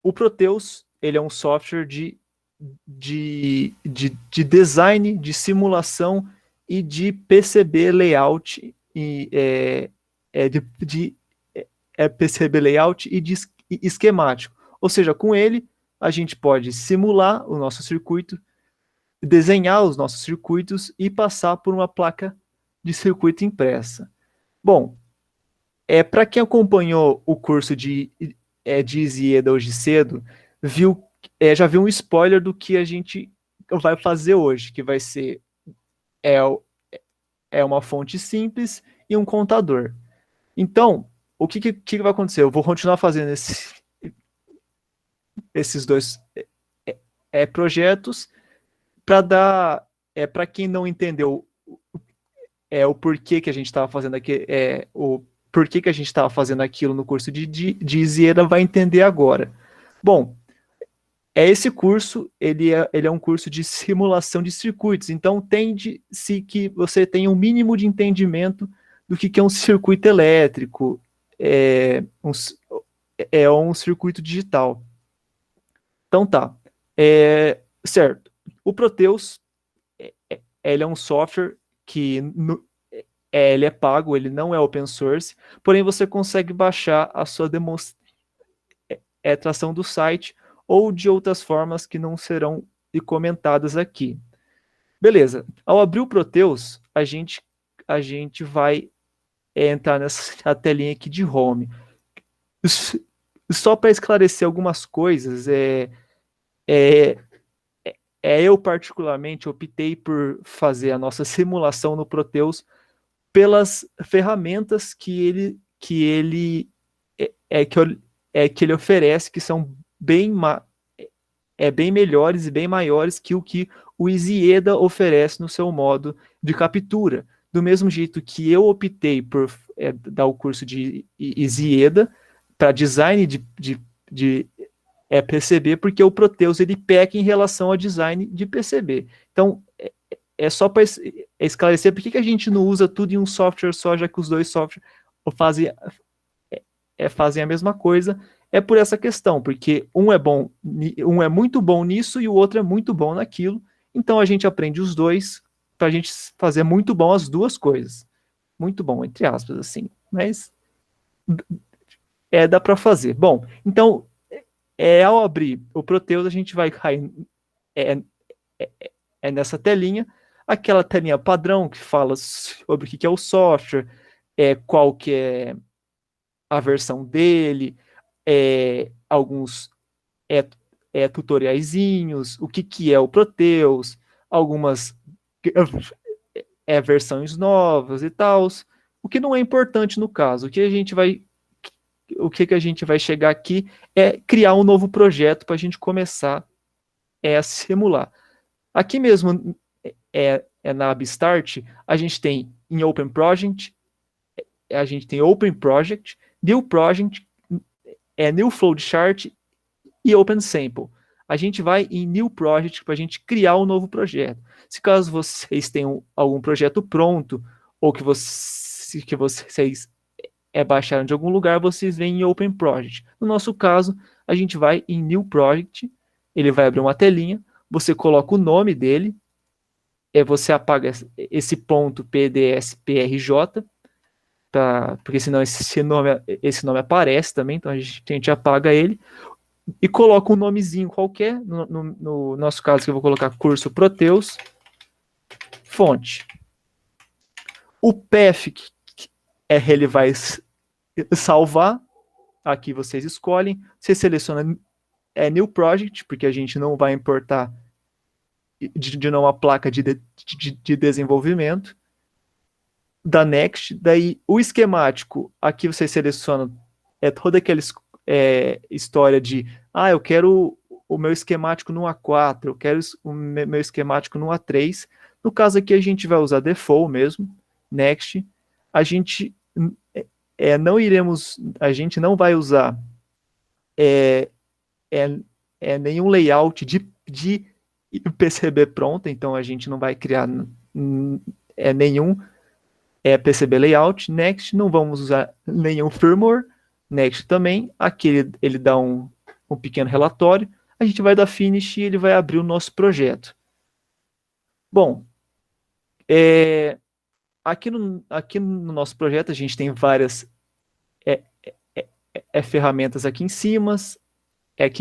o Proteus, ele é um software de design, de simulação e de PCB layout, PCB layout e de esquemático. Ou seja, com ele, a gente pode simular o nosso circuito, desenhar os nossos circuitos e passar por uma placa de circuito impressa. Bom, para quem acompanhou o curso de Isieda hoje cedo, já viu um spoiler do que a gente vai fazer hoje, que vai ser é, uma fonte simples e um contador. Então, o que vai acontecer? Eu vou continuar fazendo esses dois projetos para dar, para quem não entendeu o porquê que a gente estava fazendo aqui, o porquê que a gente estava fazendo aquilo no curso de Isieda vai entender agora. Bom, esse curso, ele é um curso de simulação de circuitos, então tende-se que você tenha um mínimo de entendimento do que é um circuito elétrico, um circuito digital. Então tá, certo. O Proteus, ele é um software que ele é pago, ele não é open source, porém você consegue baixar a sua demonstração do site ou de outras formas que não serão comentadas aqui. Beleza, ao abrir o Proteus, a gente vai entrar nessa telinha aqui de home. Só para esclarecer algumas coisas, eu particularmente optei por fazer a nossa simulação no Proteus pelas ferramentas que ele oferece, que são bem melhores e bem maiores que o Isieda oferece no seu modo de captura. Do mesmo jeito que eu optei por dar o curso de Isieda para design de PCB, porque o Proteus ele peca em relação ao design de PCB. Então, só para esclarecer por que a gente não usa tudo em um software só, já que os dois softwares fazem a mesma coisa. É por essa questão, porque um é muito bom nisso e o outro é muito bom naquilo. Então a gente aprende os dois para a gente fazer muito bom as duas coisas. Muito bom, entre aspas, assim. Mas dá para fazer. Bom, então, ao abrir o Proteus, a gente vai cair nessa telinha, aquela telinha padrão que fala sobre o que é o software, qual que é a versão dele, alguns tutoriaizinhos, o que é o Proteus, algumas versões novas e tal. O que não é importante no caso, o que a gente vai chegar aqui é criar um novo projeto para a gente começar a simular. Aqui mesmo na Abstart, a gente tem em Open Project, a gente tem Open Project, New Project, New Flowchart e Open Sample. A gente vai em New Project para a gente criar um novo projeto. Se caso vocês tenham algum projeto pronto ou que vocês baixaram de algum lugar, vocês vêm em Open Project. No nosso caso, a gente vai em New Project, ele vai abrir uma telinha, você coloca o nome dele, você apaga esse ponto PDSPRJ, porque senão esse nome aparece também, então a gente apaga ele e coloca um nomezinho qualquer, no nosso caso que eu vou colocar curso Proteus, fonte. O path ele vai salvar, aqui vocês escolhem, você seleciona New Project, porque a gente não vai importar de uma placa de desenvolvimento, da Next, daí o esquemático, aqui você seleciona toda aquela história de, eu quero o meu esquemático no A4, eu quero o meu esquemático no A3, no caso aqui a gente vai usar default mesmo, Next, a gente não vai usar nenhum layout de PCB pronta, então a gente não vai criar nenhum PCB layout. Next, não vamos usar nenhum firmware. Next também, aqui ele dá um um pequeno relatório, a gente vai dar finish e ele vai abrir o nosso projeto. Bom, aqui no nosso projeto a gente tem várias ferramentas aqui em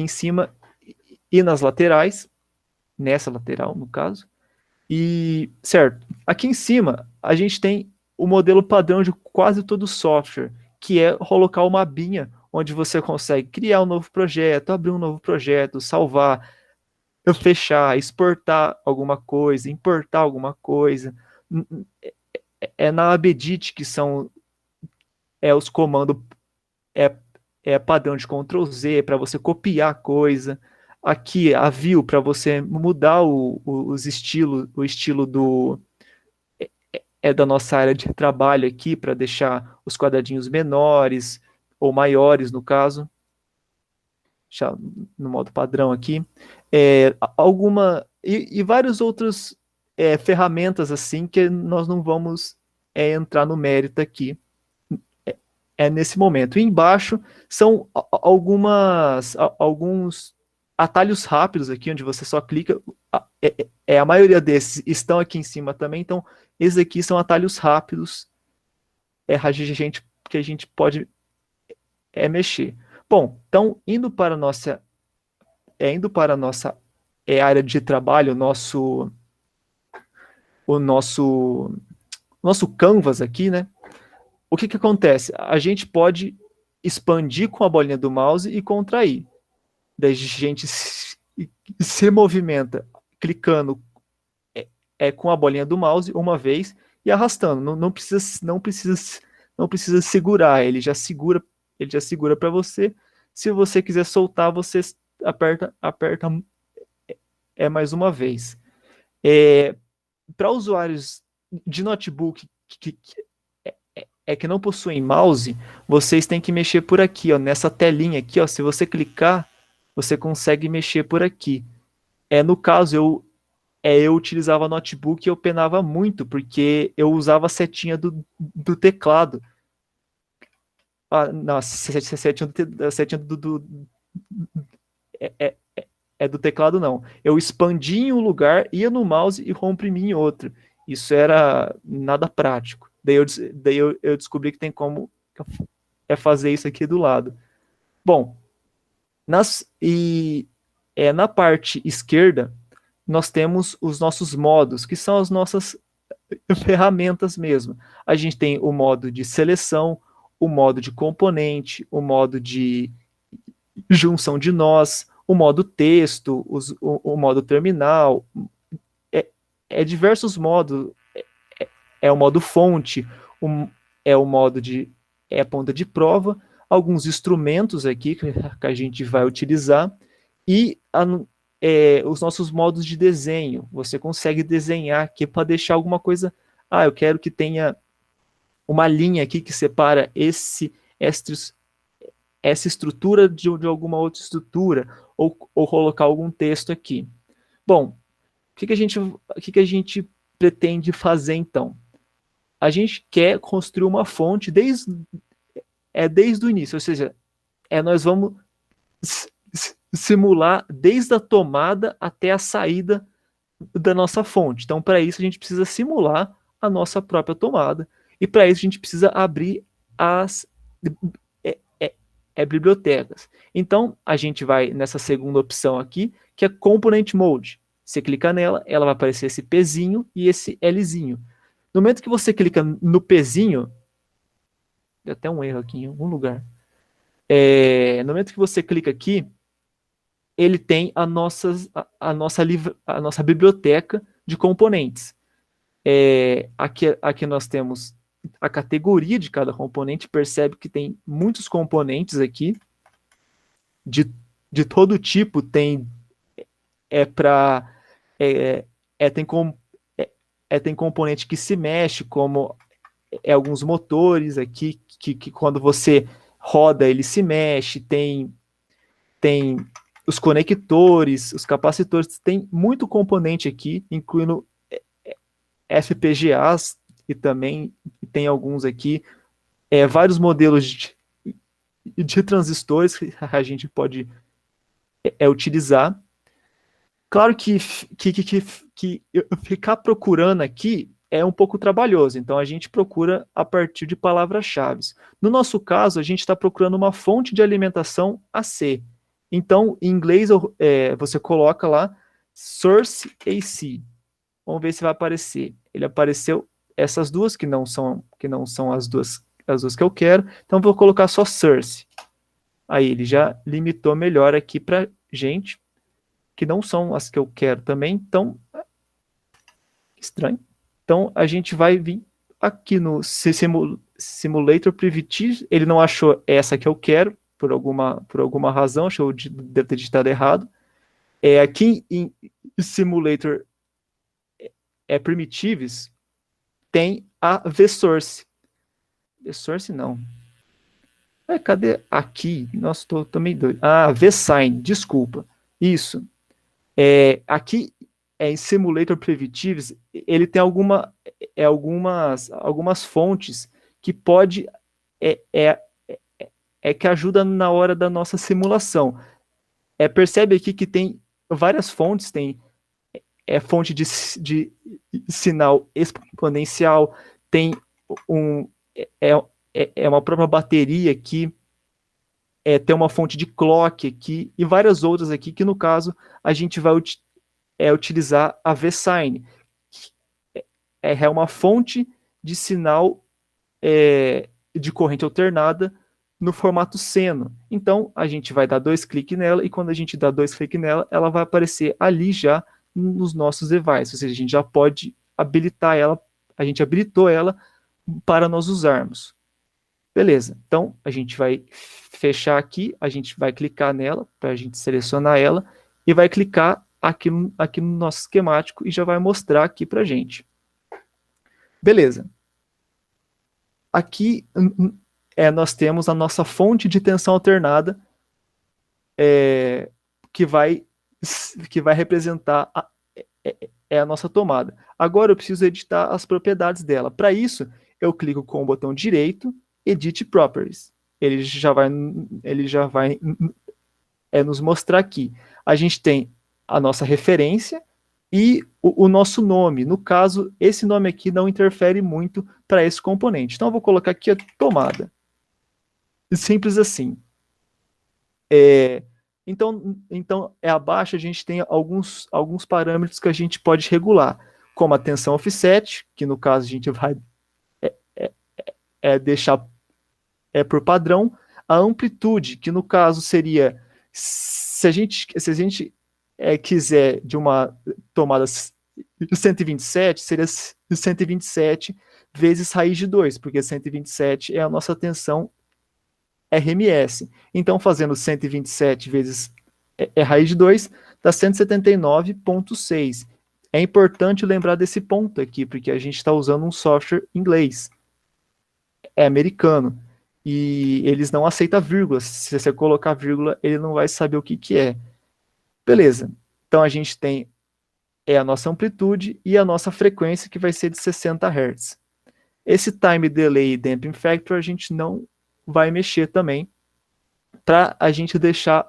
cima e nas laterais, nessa lateral no caso. E, certo, aqui em cima a gente tem o modelo padrão de quase todo software, que é colocar uma abinha onde você consegue criar um novo projeto, abrir um novo projeto, salvar, fechar, exportar alguma coisa, importar alguma coisa. É na Abedit que são os comandos é, padrão de Ctrl Z para você copiar a coisa. Aqui a View para você mudar o estilo da nossa área de trabalho aqui, para deixar os quadradinhos menores ou maiores, no caso. Deixar no modo padrão aqui. E vários outros ferramentas assim que nós não vamos entrar no mérito aqui nesse momento. E embaixo são alguns atalhos rápidos aqui, onde você só clica. A maioria desses estão aqui em cima também, então esses aqui são atalhos rápidos que a gente pode mexer. Bom, então, indo para a nossa área de trabalho, o nosso canvas aqui, né? O que acontece? A gente pode expandir com a bolinha do mouse e contrair. Daí a gente se movimenta clicando com a bolinha do mouse uma vez e arrastando. Não precisa segurar, ele já segura para você. Se você quiser soltar, você aperta mais uma vez. Para usuários de notebook que não possuem mouse, vocês têm que mexer por aqui, ó, nessa telinha aqui, ó. Se você clicar, você consegue mexer por aqui. No caso, eu utilizava notebook e eu penava muito, porque eu usava a setinha do teclado. Não, a setinha do teclado não. Eu expandia em um lugar, ia no mouse e comprimia em outro. Isso era nada prático. Daí eu descobri que tem como fazer isso aqui do lado. Bom, na parte esquerda, nós temos os nossos modos, que são as nossas ferramentas mesmo. A gente tem o modo de seleção, o modo de componente, o modo de junção de nós, o modo texto, o modo terminal, diversos modos, o modo fonte, o modo de ponta de prova, alguns instrumentos aqui que a gente vai utilizar, e os nossos modos de desenho. Você consegue desenhar aqui para deixar alguma coisa. Eu quero que tenha uma linha aqui que separa essa estrutura de alguma outra estrutura, ou colocar algum texto aqui. Bom, o que a gente pretende fazer então? A gente quer construir uma fonte desde o início, ou seja, nós vamos simular desde a tomada até a saída da nossa fonte. Então, para isso, a gente precisa simular a nossa própria tomada. E para isso, a gente precisa abrir as bibliotecas. Então, a gente vai nessa segunda opção aqui, que é Component Mode. Você clica nela, ela vai aparecer esse Pzinho e esse Lzinho. No momento que você clica no Pzinho, deu até um erro aqui em algum lugar. No momento que você clica aqui, ele tem a nossa biblioteca de componentes. Aqui nós temos a categoria de cada componente. Percebe que tem muitos componentes aqui, de todo tipo. Tem tem componente que se mexe, como alguns motores aqui, que quando você roda, ele se mexe. Tem os conectores, os capacitores, tem muito componente aqui, incluindo FPGAs, e também tem alguns aqui, vários modelos de transistores que a gente pode é utilizar. Claro que ficar procurando aqui é um pouco trabalhoso, então a gente procura a partir de palavras-chave. No nosso caso, a gente está procurando uma fonte de alimentação AC. Então, em inglês, você coloca lá Source AC. Vamos ver se vai aparecer. Ele apareceu essas duas, que não são as duas que eu quero. Então, vou colocar só Source. Aí, ele já limitou melhor aqui para gente, que não são as que eu quero também. Então, estranho. Então, a gente vai vir aqui no Simulator Primitive. Ele não achou essa que eu quero, por alguma razão, achou que deve ter digitado errado. Aqui em Simulator Primitives, tem a VSource. VSource não. Cadê aqui? Nossa, tô meio doido. VSign, desculpa. Isso. Aqui em Simulator Primitives, ele tem algumas fontes que pode que ajuda na hora da nossa simulação. Percebe aqui que tem várias fontes, tem fonte de sinal exponencial, tem uma própria bateria aqui, tem uma fonte de clock aqui, e várias outras aqui, que no caso a gente vai utilizar a VSign. É uma fonte de sinal de corrente alternada no formato seno. Então, a gente vai dar 2 cliques nela, e quando a gente dá 2 cliques nela, ela vai aparecer ali já nos nossos devices, ou seja, a gente já pode habilitar ela, a gente habilitou ela para nós usarmos. Beleza, então a gente vai fechar aqui, a gente vai clicar nela, para a gente selecionar ela, e vai clicar aqui no nosso esquemático, e já vai mostrar aqui para a gente. Beleza. Aqui nós temos a nossa fonte de tensão alternada, que vai representar a nossa tomada. Agora eu preciso editar as propriedades dela. Para isso, eu clico com o botão direito, Edit Properties. Ele já vai nos mostrar aqui. A gente tem a nossa referência e o nosso nome. No caso, esse nome aqui não interfere muito para esse componente. Então, eu vou colocar aqui a tomada. Simples assim. Então, abaixo a gente tem alguns parâmetros que a gente pode regular, como a tensão offset, que no caso a gente vai deixar por padrão, a amplitude, que no caso seria, se a gente quiser de uma tomada 127, seria 127 vezes raiz de 2, porque 127 é a nossa tensão RMS. Então, fazendo 127 vezes raiz de 2, dá 179,6. É importante lembrar desse ponto aqui, porque a gente está usando um software inglês. É americano. E eles não aceitam vírgula. Se você colocar vírgula, ele não vai saber o que é. Beleza. Então, a gente tem a nossa amplitude e a nossa frequência, que vai ser de 60 Hz. Esse time delay e damping factor a gente não vai mexer também, para a gente deixar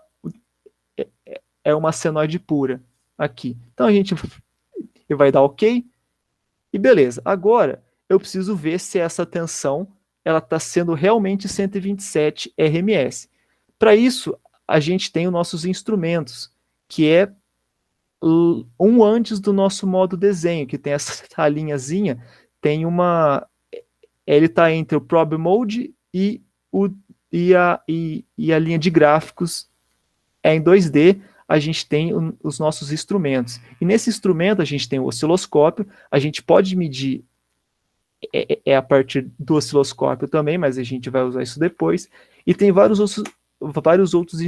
uma senoide pura aqui. Então a gente vai dar OK e beleza. Agora eu preciso ver se essa tensão ela está sendo realmente 127 RMS. Para isso a gente tem os nossos instrumentos, que é antes do nosso modo desenho, que tem essa linhazinha, tem ele está entre o Probe Mode e a linha de gráficos em 2D. A gente tem os nossos instrumentos. E nesse instrumento a gente tem o osciloscópio, a gente pode medir a partir do osciloscópio também, mas a gente vai usar isso depois. E tem vários outros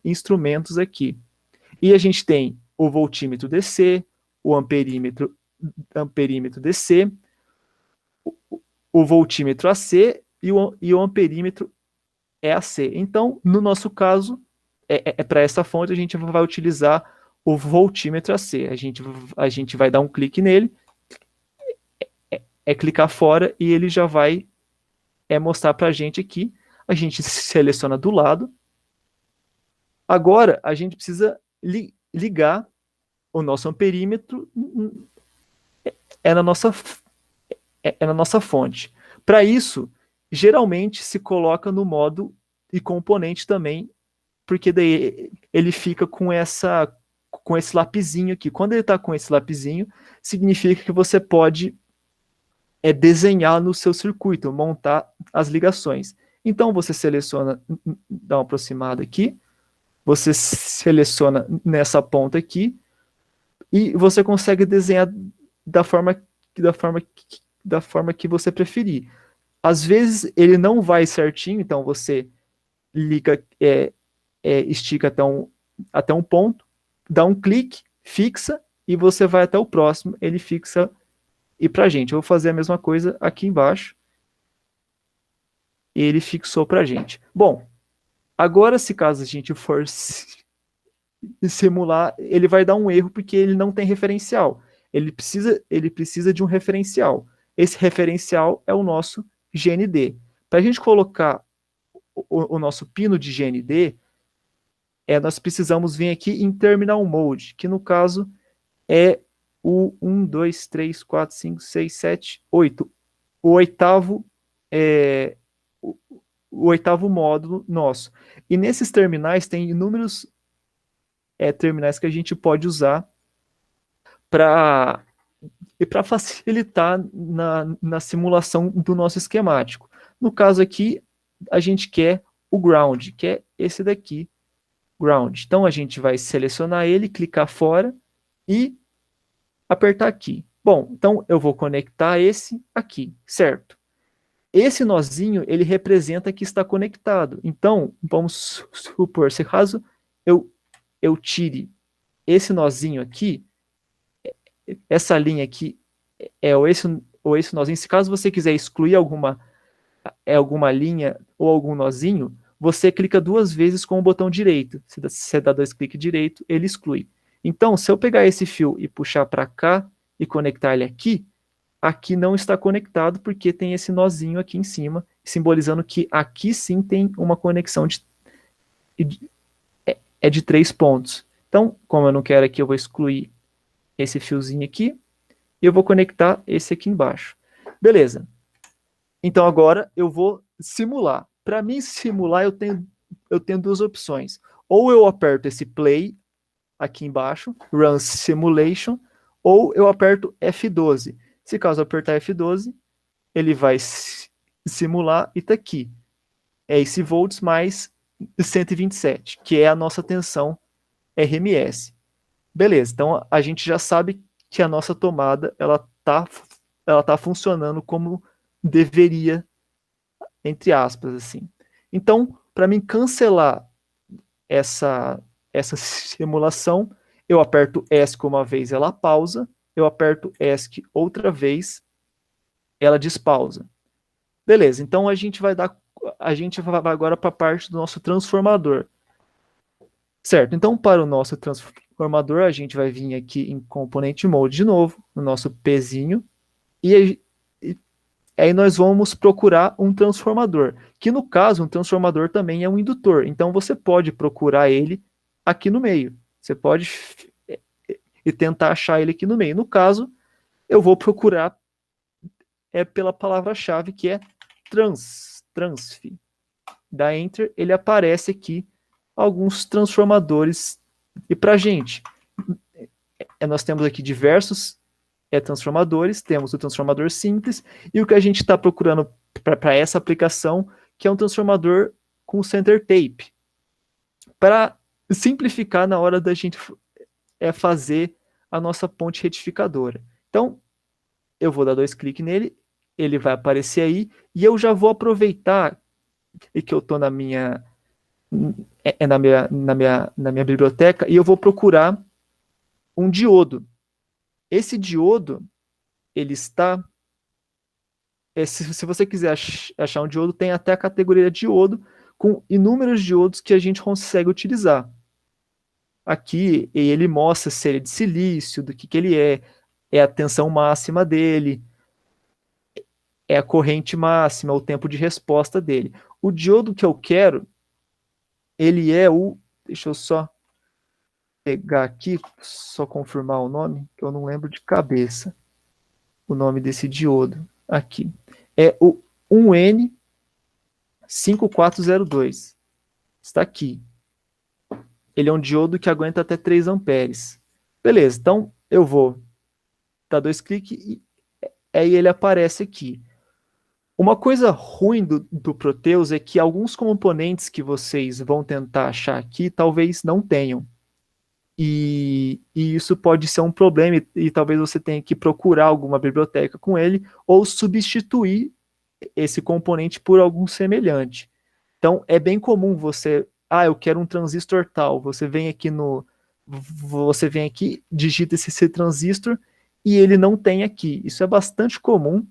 instrumentos aqui. E a gente tem o voltímetro DC, o amperímetro DC, o voltímetro AC e o amperímetro AC. Então, no nosso caso, para essa fonte, a gente vai utilizar o voltímetro AC. A gente vai dar um clique nele, clicar fora, e ele já vai mostrar para a gente aqui. A gente seleciona do lado, Agora, a gente precisa ligar o nosso amperímetro é na nossa, é na nossa fonte. Para isso, geralmente se coloca no modo e componente também, porque daí ele fica com esse lapisinho aqui. Quando ele está com esse lapisinho, significa que você pode desenhar no seu circuito, montar as ligações. Então você seleciona, dá uma aproximada aqui, você seleciona nessa ponta aqui e você consegue desenhar da forma, da forma, da forma que você preferir. Às vezes ele não vai certinho, então você liga, estica até um ponto, dá um clique, fixa e você vai até o próximo, ele fixa. E para gente, eu vou fazer a mesma coisa aqui embaixo. E ele fixou para gente. Bom, agora se caso a gente for simular, ele vai dar um erro porque ele não tem referencial. Ele precisa de um referencial. Esse referencial é o nosso GND. Para a gente colocar o nosso pino de GND, nós precisamos vir aqui em Terminal Mode, que no caso é o 1, 2, 3, 4, 5, 6, 7, 8. O oitavo o oitavo módulo nosso. E nesses terminais tem inúmeros terminais que a gente pode usar para facilitar na simulação do nosso esquemático. No caso aqui, a gente quer o ground, que é esse daqui, ground. Então a gente vai selecionar ele, clicar fora e apertar aqui. Bom, então eu vou conectar esse aqui, certo? Esse nozinho, ele representa que está conectado. Então, vamos supor, se caso eu tire esse nozinho aqui, essa linha aqui ou esse nozinho, se caso você quiser excluir alguma linha ou algum nozinho, você clica 2 vezes com o botão direito. Se você dá 2 cliques direito, ele exclui. Então, se eu pegar esse fio e puxar para cá e conectar ele aqui não está conectado porque tem esse nozinho aqui em cima, simbolizando que aqui sim tem uma conexão de 3 pontos. Então, como eu não quero aqui, eu vou excluir esse fiozinho aqui e eu vou conectar esse aqui embaixo. Beleza. Então agora eu vou simular. Para mim simular, eu tenho 2 opções. Ou eu aperto esse play aqui embaixo, Run Simulation, ou eu aperto F12. Se caso eu apertar F12, ele vai simular e está aqui. É esse volts mais 127, que é a nossa tensão RMS. Beleza, então a gente já sabe que a nossa tomada ela tá funcionando como deveria, entre aspas, assim. Então, para mim cancelar essa simulação, eu aperto ESC uma vez, ela pausa, eu aperto ESC outra vez, ela despausa. Beleza, então a gente vai agora para a parte do nosso transformador. Certo, então para o nosso transformador, a gente vai vir aqui em Component Mode de novo, no nosso Pzinho, e aí nós vamos procurar um transformador, que no caso, um transformador também é um indutor, então você pode procurar ele aqui no meio, você pode e tentar achar ele aqui no meio. No caso, eu vou procurar pela palavra-chave que é transf. Dá Enter, ele aparece aqui alguns transformadores. E para gente, nós temos aqui diversos transformadores, temos o transformador simples, e o que a gente está procurando para essa aplicação, que é um transformador com center tape, para simplificar na hora da gente fazer a nossa ponte retificadora. Então, eu vou dar 2 cliques nele, ele vai aparecer aí, e eu já vou aproveitar que eu estou na minha biblioteca, e eu vou procurar um diodo. Esse diodo, ele está... se você quiser achar um diodo, tem até a categoria diodo, com inúmeros diodos que a gente consegue utilizar. Aqui, ele mostra se ele é de silício, do que ele é a tensão máxima dele, é a corrente máxima, o tempo de resposta dele. O diodo que eu quero, ele é o Deixa eu só pegar aqui, só confirmar o nome, que eu não lembro de cabeça o nome desse diodo aqui. É o 1N5402. Está aqui. Ele é um diodo que aguenta até 3 amperes. Beleza, então eu vou dar 2 cliques e aí ele aparece aqui. Uma coisa ruim do Proteus é que alguns componentes que vocês vão tentar achar aqui talvez não tenham. E isso pode ser um problema e talvez você tenha que procurar alguma biblioteca com ele ou substituir esse componente por algum semelhante. Então, é bem comum eu quero um transistor tal, você vem aqui, digita esse transistor e ele não tem aqui. Isso é bastante comum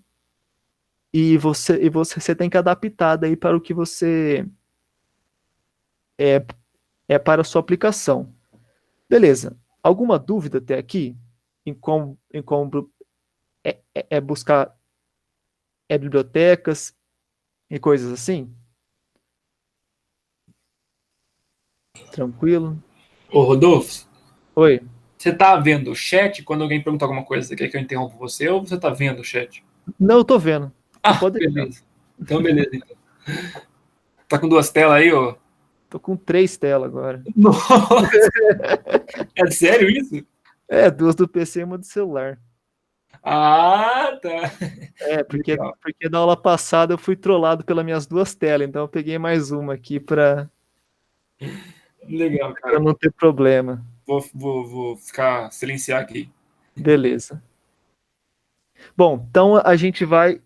e você tem que adaptar daí para o que você é, é para a sua aplicação. Beleza. Alguma dúvida até aqui em como buscar bibliotecas e coisas assim? Tranquilo? Ô, Rodolfo, Oi. você tá vendo o chat quando alguém pergunta alguma coisa? Você quer que eu interrompa você ou você tá vendo o chat? Não, eu tô vendo. Você Ah, pode deixar. beleza. Então, beleza. Então. Tá com 2 telas aí, ô? Tô com 3 telas agora. Nossa, é sério isso? É, 2 do PC e uma do celular. Ah, tá. É, porque, Legal, porque na aula passada eu fui trollado pelas minhas 2 telas, então eu peguei mais uma aqui para legal, cara. não ter problema. Vou ficar silenciar aqui. Beleza. Bom, então a gente vai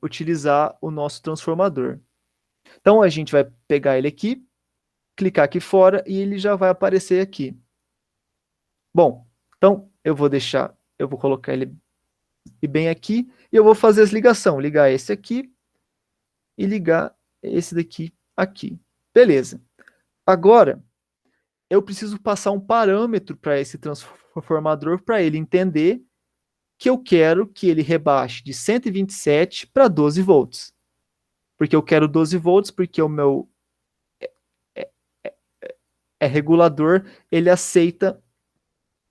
utilizar o nosso transformador. Então a gente vai pegar ele aqui, clicar aqui fora e ele já vai aparecer aqui. Bom, então eu vou colocar ele bem aqui e eu vou fazer as ligações, ligar esse aqui e ligar esse daqui aqui. Beleza. Agora eu preciso passar um parâmetro para esse transformador para ele entender que eu quero que ele rebaixe de 127 para 12 volts. Porque eu quero 12 volts porque o meu regulador, ele aceita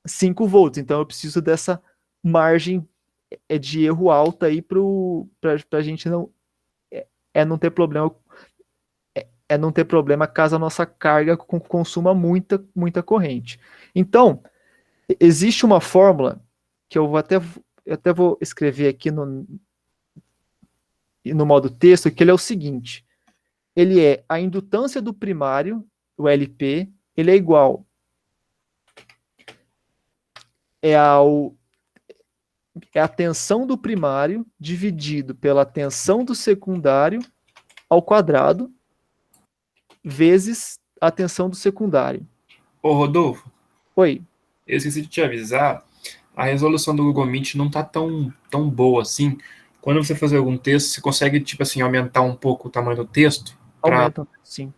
5 volts. Então eu preciso dessa margem de erro alta aí para a gente não ter problema não ter problema caso a nossa carga consuma muita corrente. Então, existe uma fórmula que eu até vou escrever aqui no modo texto, que ele é o seguinte: ele é a indutância do primário, o LP, ele é igual é ao é a tensão do primário dividido pela tensão do secundário ao quadrado vezes a tensão do secundário. Ô, Rodolfo, Oi. eu esqueci de te avisar, a resolução do Google Meet não tá tão boa assim. Quando você fazer algum texto, você consegue, tipo assim, aumentar um pouco o tamanho do texto para Aumenta, sim.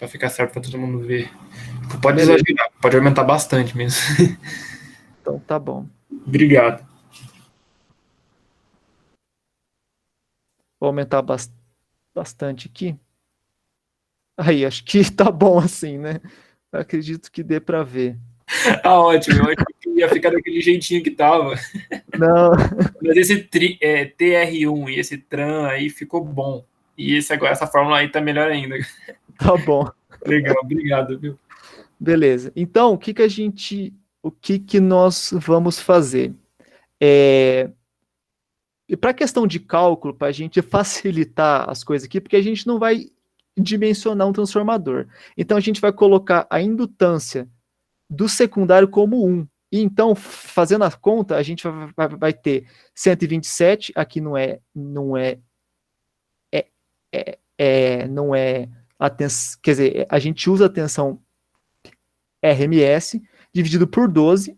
ficar certo para todo mundo ver. Pode Beleza. exagerar, pode aumentar bastante mesmo. Então tá bom. Obrigado. Vou aumentar bastante aqui. Aí, acho que tá bom assim, né? Eu acredito que dê para ver. Ah, ótimo, eu achei que ia ficar daquele jeitinho que tava. Não, Mas esse TR1 e esse TRAN aí ficou bom. E agora essa fórmula aí tá melhor ainda. tá bom. Legal, obrigado, viu? Beleza. Então, o que que nós vamos fazer? E para a questão de cálculo, para a gente facilitar as coisas aqui, porque a gente não vai dimensionar um transformador. Então, a gente vai colocar a indutância do secundário como 1. E então, fazendo a conta, a gente vai ter 127, aqui não é quer dizer, a gente usa a tensão RMS dividido por 12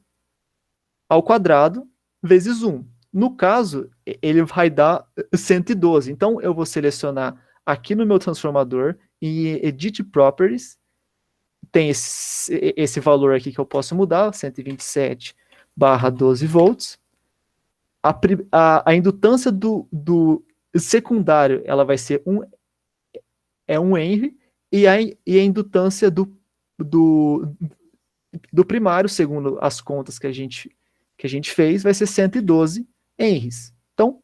ao quadrado vezes 1. No caso, ele vai dar 112. Então, eu vou selecionar aqui no meu transformador, em Edit Properties, tem esse valor aqui que eu posso mudar, 127 barra 12 volts. A indutância do secundário, ela vai ser 1 Henry, e a indutância do primário, segundo as contas que a gente fez, vai ser 112 henries. Então,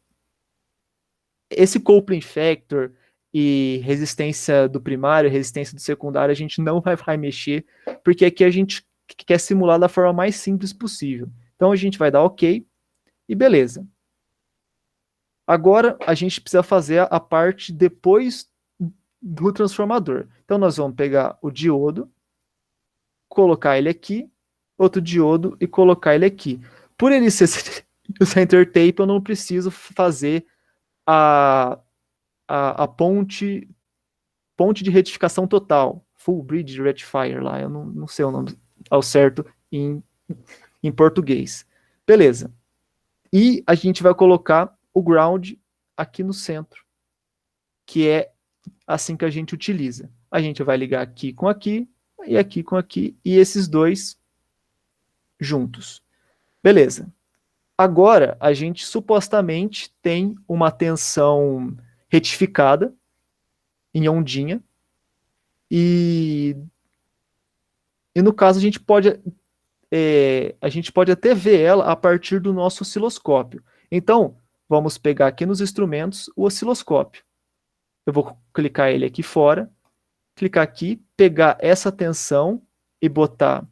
esse coupling factor e resistência do primário, resistência do secundário, a gente não vai mexer, porque aqui a gente quer simular da forma mais simples possível. Então, a gente vai dar OK e beleza. Agora, a gente precisa fazer a parte depois do transformador. Então, nós vamos pegar o diodo, colocar ele aqui, outro diodo e colocar ele aqui. Por ele ser center tape, eu não preciso fazer a ponte de retificação total, full bridge rectifier lá, eu não sei o nome ao certo em português. Beleza. E a gente vai colocar o ground aqui no centro, que é assim que a gente utiliza. A gente vai ligar aqui com aqui, e aqui com aqui, e esses dois juntos. Beleza. Agora, a gente supostamente tem uma tensão retificada em ondinha, e no caso a gente pode até ver ela a partir do nosso osciloscópio. Então, vamos pegar aqui nos instrumentos o osciloscópio. Eu vou clicar ele aqui fora, clicar aqui, pegar essa tensão e botar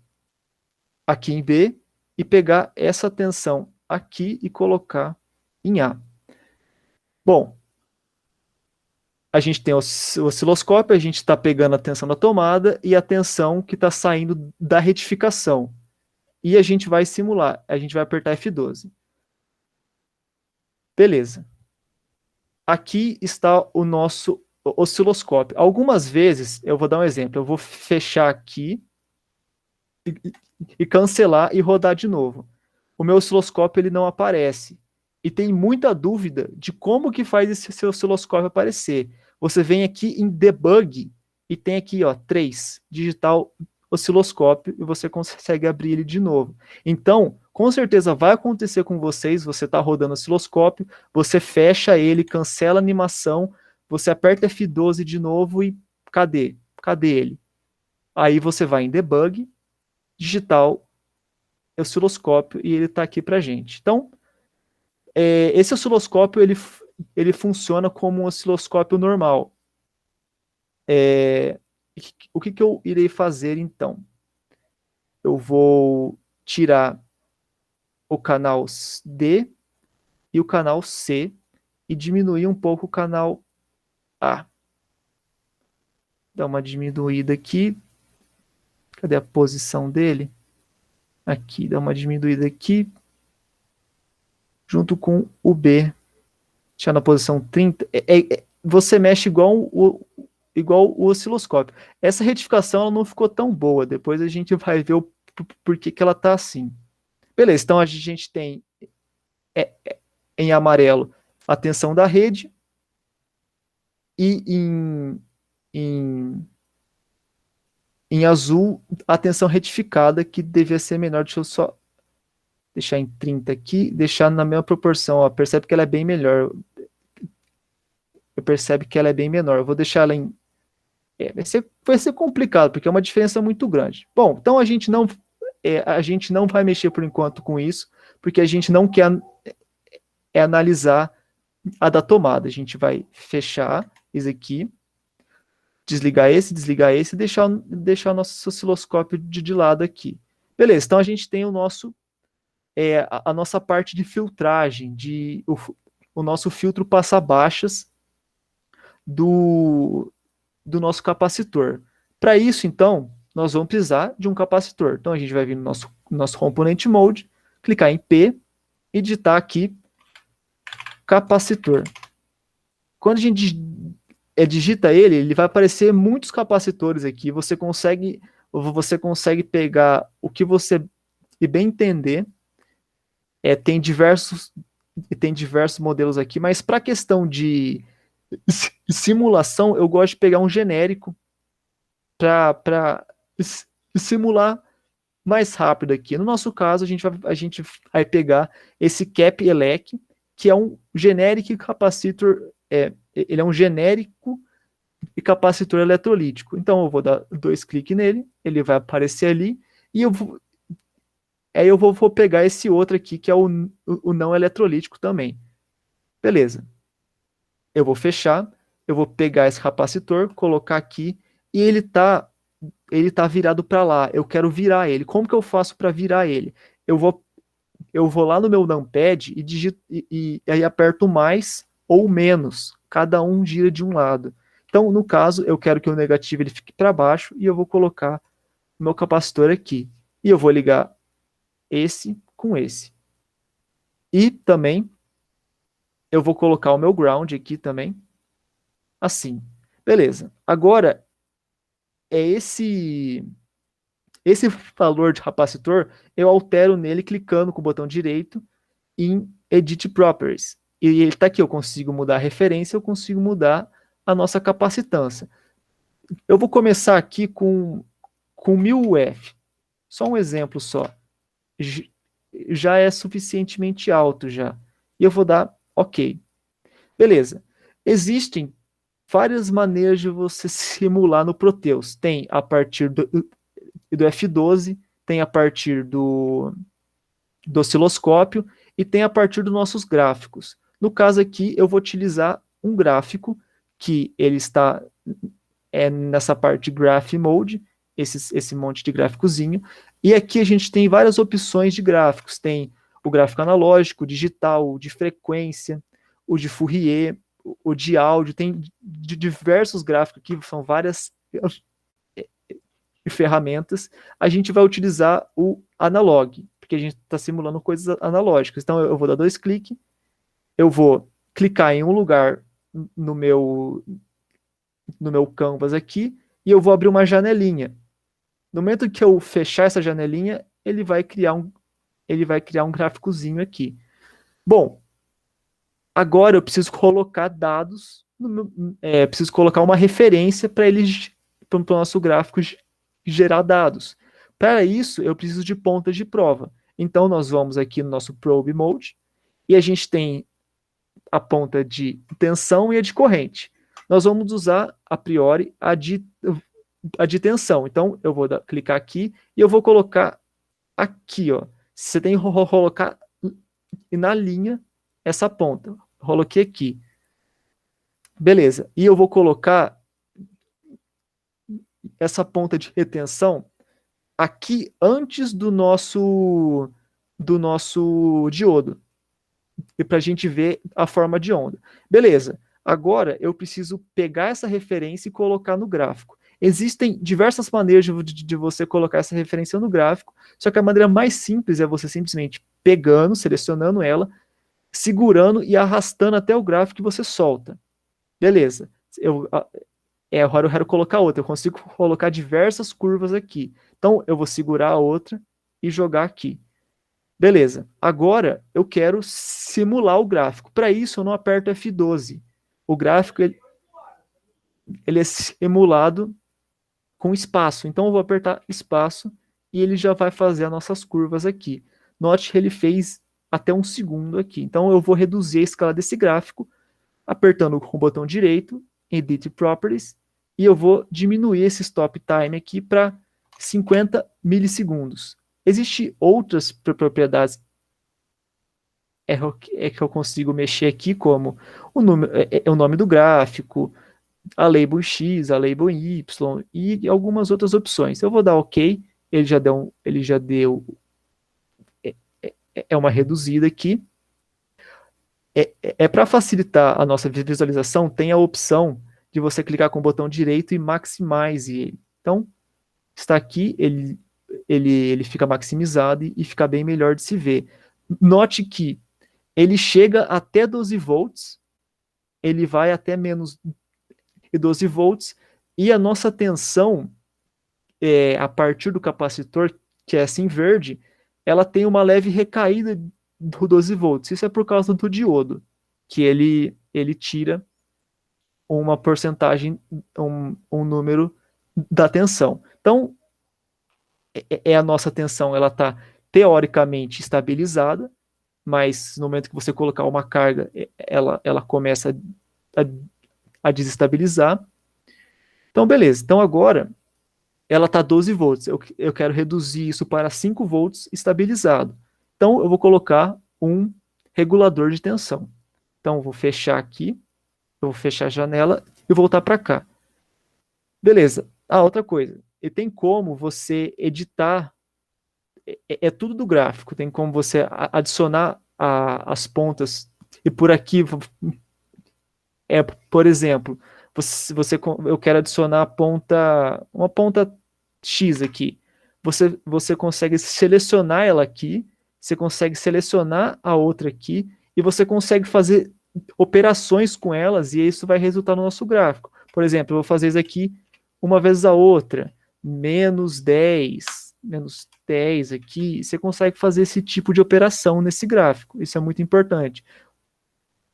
aqui em B, e pegar essa tensão aqui e colocar em A. Bom, a gente tem o osciloscópio, a gente está pegando a tensão da tomada e a tensão que está saindo da retificação. E a gente vai simular, a gente vai apertar F12. Beleza. Aqui está o nosso osciloscópio. Algumas vezes, eu vou dar um exemplo, eu vou fechar aqui e cancelar e rodar de novo. O meu osciloscópio ele não aparece. E tem muita dúvida de como que faz esse seu osciloscópio aparecer. Você vem aqui em debug e tem aqui, ó, 3, digital osciloscópio, e você consegue abrir ele de novo. Então, com certeza vai acontecer com vocês, você está rodando o osciloscópio, você fecha ele, cancela a animação, você aperta F12 de novo e cadê? Cadê ele? Aí você vai em debug, digital osciloscópio, e ele está aqui para gente. Então, esse osciloscópio ele funciona como um osciloscópio normal. O que eu irei fazer então? Eu vou tirar o canal D e o canal C e diminuir um pouco o canal A. Dá uma diminuída aqui. Cadê a posição dele? Aqui, dá uma diminuída aqui. Junto com o B. Deixar na posição 30. Você mexe igual o osciloscópio. Essa retificação ela não ficou tão boa. Depois a gente vai ver o porquê que ela está assim. Beleza, então a gente tem em amarelo a tensão da rede e em azul a tensão retificada, que devia ser menor. Deixa eu só deixar em 30 aqui, deixar na mesma proporção. Ó, percebe que ela é bem melhor. Percebe que ela é bem menor. Eu vou deixar ela em... vai ser complicado, porque é uma diferença muito grande. Bom, então a gente não vai mexer por enquanto com isso, porque a gente não quer analisar a da tomada. A gente vai fechar isso aqui, desligar esse e deixar o nosso osciloscópio de lado aqui. Beleza, então a gente tem o nosso a nossa parte de filtragem, o nosso filtro passa-baixas do nosso capacitor. Para isso, então, nós vamos precisar de um capacitor. Então, a gente vai vir no nosso Component Mode, clicar em P e digitar aqui capacitor. Quando a gente digita ele vai aparecer muitos capacitores aqui. Você consegue pegar o que você bem entender. Tem diversos modelos aqui, mas para questão de simulação, eu gosto de pegar um genérico para simular mais rápido aqui. No nosso caso, a gente vai pegar esse CAP-ELEC, que é um generic capacitor, ele é um genérico e capacitor eletrolítico. Então eu vou dar 2 cliques nele, ele vai aparecer ali, e aí eu vou pegar esse outro aqui, que é o não eletrolítico também. Beleza. Eu vou fechar, eu vou pegar esse capacitor, colocar aqui, e ele tá virado para lá. Eu quero virar ele. Como que eu faço para virar ele? Eu vou lá no meu numpad e digito e aí aperto mais ou menos. Cada um gira de um lado. Então, no caso, eu quero que o negativo ele fique para baixo e eu vou colocar o meu capacitor aqui. E eu vou ligar esse com esse. E também eu vou colocar o meu ground aqui também. Assim. Beleza. Agora, é esse valor de capacitor, eu altero nele clicando com o botão direito em Edit Properties. E ele está aqui, eu consigo mudar a referência, eu consigo mudar a nossa capacitância. Eu vou começar aqui com 1000 UF. Só um exemplo só. Já é suficientemente alto já. E eu vou dar OK. Beleza. Existem várias maneiras de você simular no Proteus. Tem a partir do F12, tem a partir do osciloscópio e tem a partir dos nossos gráficos. No caso aqui, eu vou utilizar um gráfico que ele está nessa parte de Graph Mode, esse monte de gráficozinho, e aqui a gente tem várias opções de gráficos. Tem o gráfico analógico, digital, o de frequência, o de Fourier, o de áudio, tem de diversos gráficos aqui, são várias ferramentas. A gente vai utilizar o analog, porque a gente está simulando coisas analógicas. Então eu vou dar 2 cliques, eu vou clicar em um lugar no meu canvas aqui, e eu vou abrir uma janelinha. No momento que eu fechar essa janelinha, ele vai criar um gráficozinho aqui. Bom, agora eu preciso colocar dados, preciso colocar uma referência para o nosso gráfico gerar dados. Para isso, eu preciso de pontas de prova. Então, nós vamos aqui no nosso Probe Mode, e a gente tem a ponta de tensão e a de corrente. Nós vamos usar, a priori, a de tensão. Então, eu vou clicar aqui, e eu vou colocar aqui, ó. Você tem que colocar na linha essa ponta. Coloquei aqui. Beleza. E eu vou colocar essa ponta de retenção aqui antes do nosso diodo, e para a gente ver a forma de onda. Beleza. Agora eu preciso pegar essa referência e colocar no gráfico. Existem diversas maneiras de você colocar essa referência no gráfico, só que a maneira mais simples é você simplesmente pegando, selecionando ela, segurando e arrastando até o gráfico que você solta. Beleza. Agora eu quero colocar outra. Eu consigo colocar diversas curvas aqui. Então, eu vou segurar a outra e jogar aqui. Beleza. Agora, eu quero simular o gráfico. Para isso, eu não aperto F12. O gráfico, ele é simulado com espaço. Então, eu vou apertar espaço e ele já vai fazer as nossas curvas aqui. Note que ele fez até 1 segundo aqui. Então, eu vou reduzir a escala desse gráfico, apertando com o botão direito, Edit Properties, e eu vou diminuir esse stop time aqui para 50 milissegundos. Existem outras propriedades que eu consigo mexer aqui, como o nome do gráfico, a label X, a label Y e algumas outras opções. Eu vou dar OK, ele já deu uma reduzida aqui. Para facilitar a nossa visualização, tem a opção de você clicar com o botão direito e maximize ele. Então, está aqui, ele fica maximizado e fica bem melhor de se ver. Note que ele chega até 12 volts, ele vai até menos de 12 volts, e a nossa tensão, a partir do capacitor, que é assim verde, ela tem uma leve recaída do 12 volts. Isso é por causa do diodo, que ele tira uma porcentagem, um número da tensão. Então, a nossa tensão, ela está teoricamente estabilizada, mas no momento que você colocar uma carga, ela começa a desestabilizar. Então, beleza. Então, agora, ela está 12 volts. Eu quero reduzir isso para 5 volts estabilizado. Então, eu vou colocar um regulador de tensão. Então, eu vou fechar aqui, eu vou fechar a janela e voltar para cá. Beleza. Ah, outra coisa. E tem como você editar, é tudo do gráfico, tem como você adicionar as pontas, e por aqui, por exemplo, eu quero adicionar uma ponta X aqui. Você consegue selecionar ela aqui, você consegue selecionar a outra aqui, e você consegue fazer operações com elas, e isso vai resultar no nosso gráfico. Por exemplo, eu vou fazer isso aqui uma vez a outra, menos 10 aqui, você consegue fazer esse tipo de operação nesse gráfico, isso é muito importante.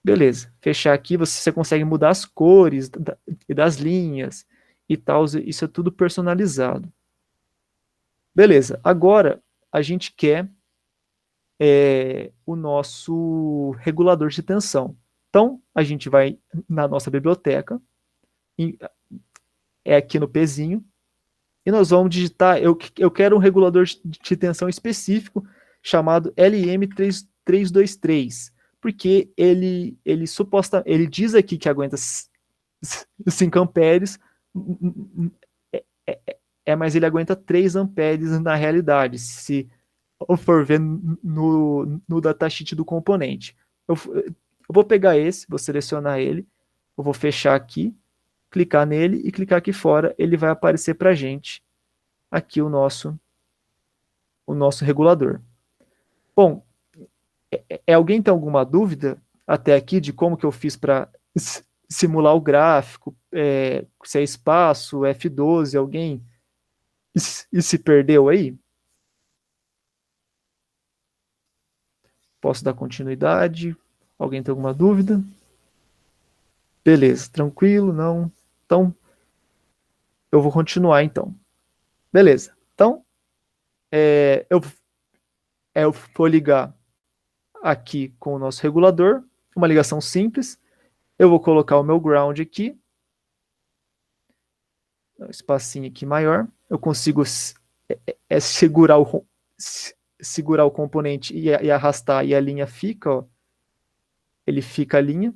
Beleza, fechar aqui, você consegue mudar as cores das linhas e tal, isso é tudo personalizado. Beleza, agora a gente quer o nosso regulador de tensão. Então, a gente vai na nossa biblioteca, é aqui no Pzinho, e nós vamos digitar, eu quero um regulador de tensão específico chamado LM323, porque ele diz aqui que aguenta 5 amperes, mas ele aguenta 3 amperes na realidade, se eu for ver no datasheet do componente. Eu vou pegar esse, vou selecionar ele, eu vou fechar aqui, clicar nele e clicar aqui fora, ele vai aparecer para a gente aqui o nosso regulador. Bom, alguém tem alguma dúvida até aqui de como que eu fiz para simular o gráfico, se é espaço, F12, alguém se perdeu aí? Posso dar continuidade? Alguém tem alguma dúvida? Beleza, tranquilo, não? Então, eu vou continuar então. Beleza, então, eu vou ligar aqui com o nosso regulador, uma ligação simples. Eu vou colocar o meu ground aqui, um espacinho aqui maior. Eu consigo segurar o componente e arrastar, e a linha fica, ó. Ele fica a linha.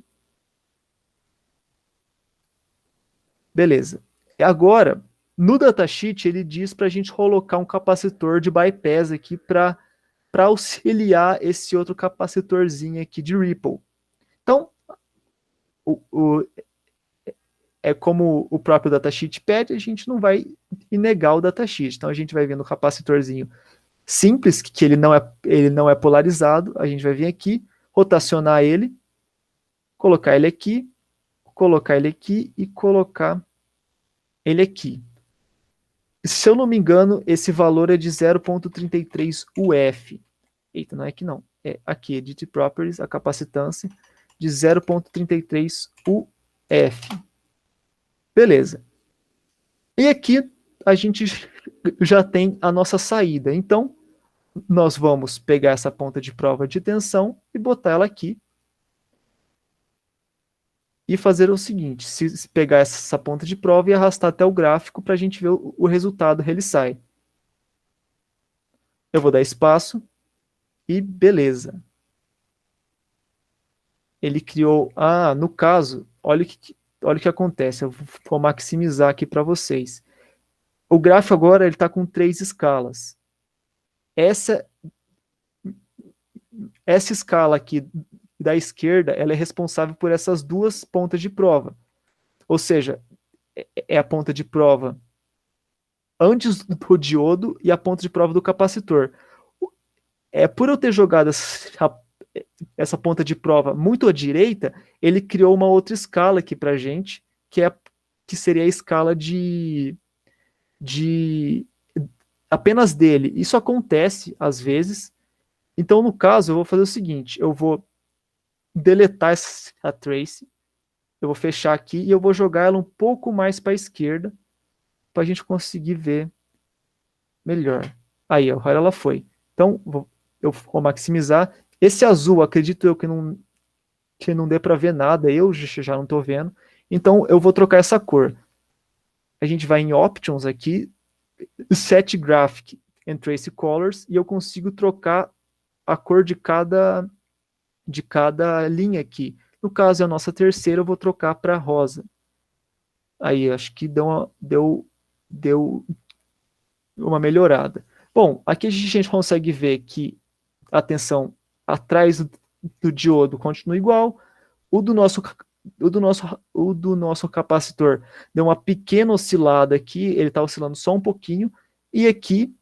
Beleza. E agora, no datasheet, ele diz para a gente colocar um capacitor de bypass aqui para auxiliar esse outro capacitorzinho aqui de Ripple. Então, é como o próprio datasheet pede, a gente não vai negar o datasheet. Então, a gente vai vir no capacitorzinho simples, que ele não é polarizado, a gente vai vir aqui, rotacionar ele, colocar ele aqui e colocar ele aqui. Se eu não me engano, esse valor é de 0.33 UF. Eita, não é aqui não. É aqui, Edit Properties, a capacitância de 0.33 UF. Beleza. E aqui a gente já tem a nossa saída. Então, nós vamos pegar essa ponta de prova de tensão e botar ela aqui. E fazer o seguinte, se pegar essa ponta de prova e arrastar até o gráfico para a gente ver o resultado, ele sai. Eu vou dar espaço e beleza. Ele criou... Ah, no caso, olha o que acontece. Eu vou maximizar aqui para vocês. O gráfico agora está com 3 escalas. Essa escala aqui da esquerda, ela é responsável por essas 2 pontas de prova. Ou seja, é a ponta de prova antes do diodo e a ponta de prova do capacitor. Por eu ter jogado essa ponta de prova muito à direita, ele criou uma outra escala aqui para a gente, que seria a escala de apenas dele. Isso acontece às vezes. Então, no caso, eu vou fazer o seguinte, eu vou deletar essa trace, eu vou fechar aqui e eu vou jogar ela um pouco mais para a esquerda para a gente conseguir ver melhor. Aí, agora ela foi. Então, eu vou maximizar. Esse azul, acredito eu que não dê para ver nada, eu já não estou vendo. Então, eu vou trocar essa cor. a gente vai em Options aqui, Set Graphic and Trace Colors, e eu consigo trocar a cor de cada linha aqui. No caso, é a nossa terceira, eu vou trocar para rosa. Aí, acho que deu uma melhorada. Bom, aqui a gente consegue ver que a tensão atrás do diodo continua igual, o do nosso capacitor deu uma pequena oscilada aqui, ele está oscilando só um pouquinho, e aqui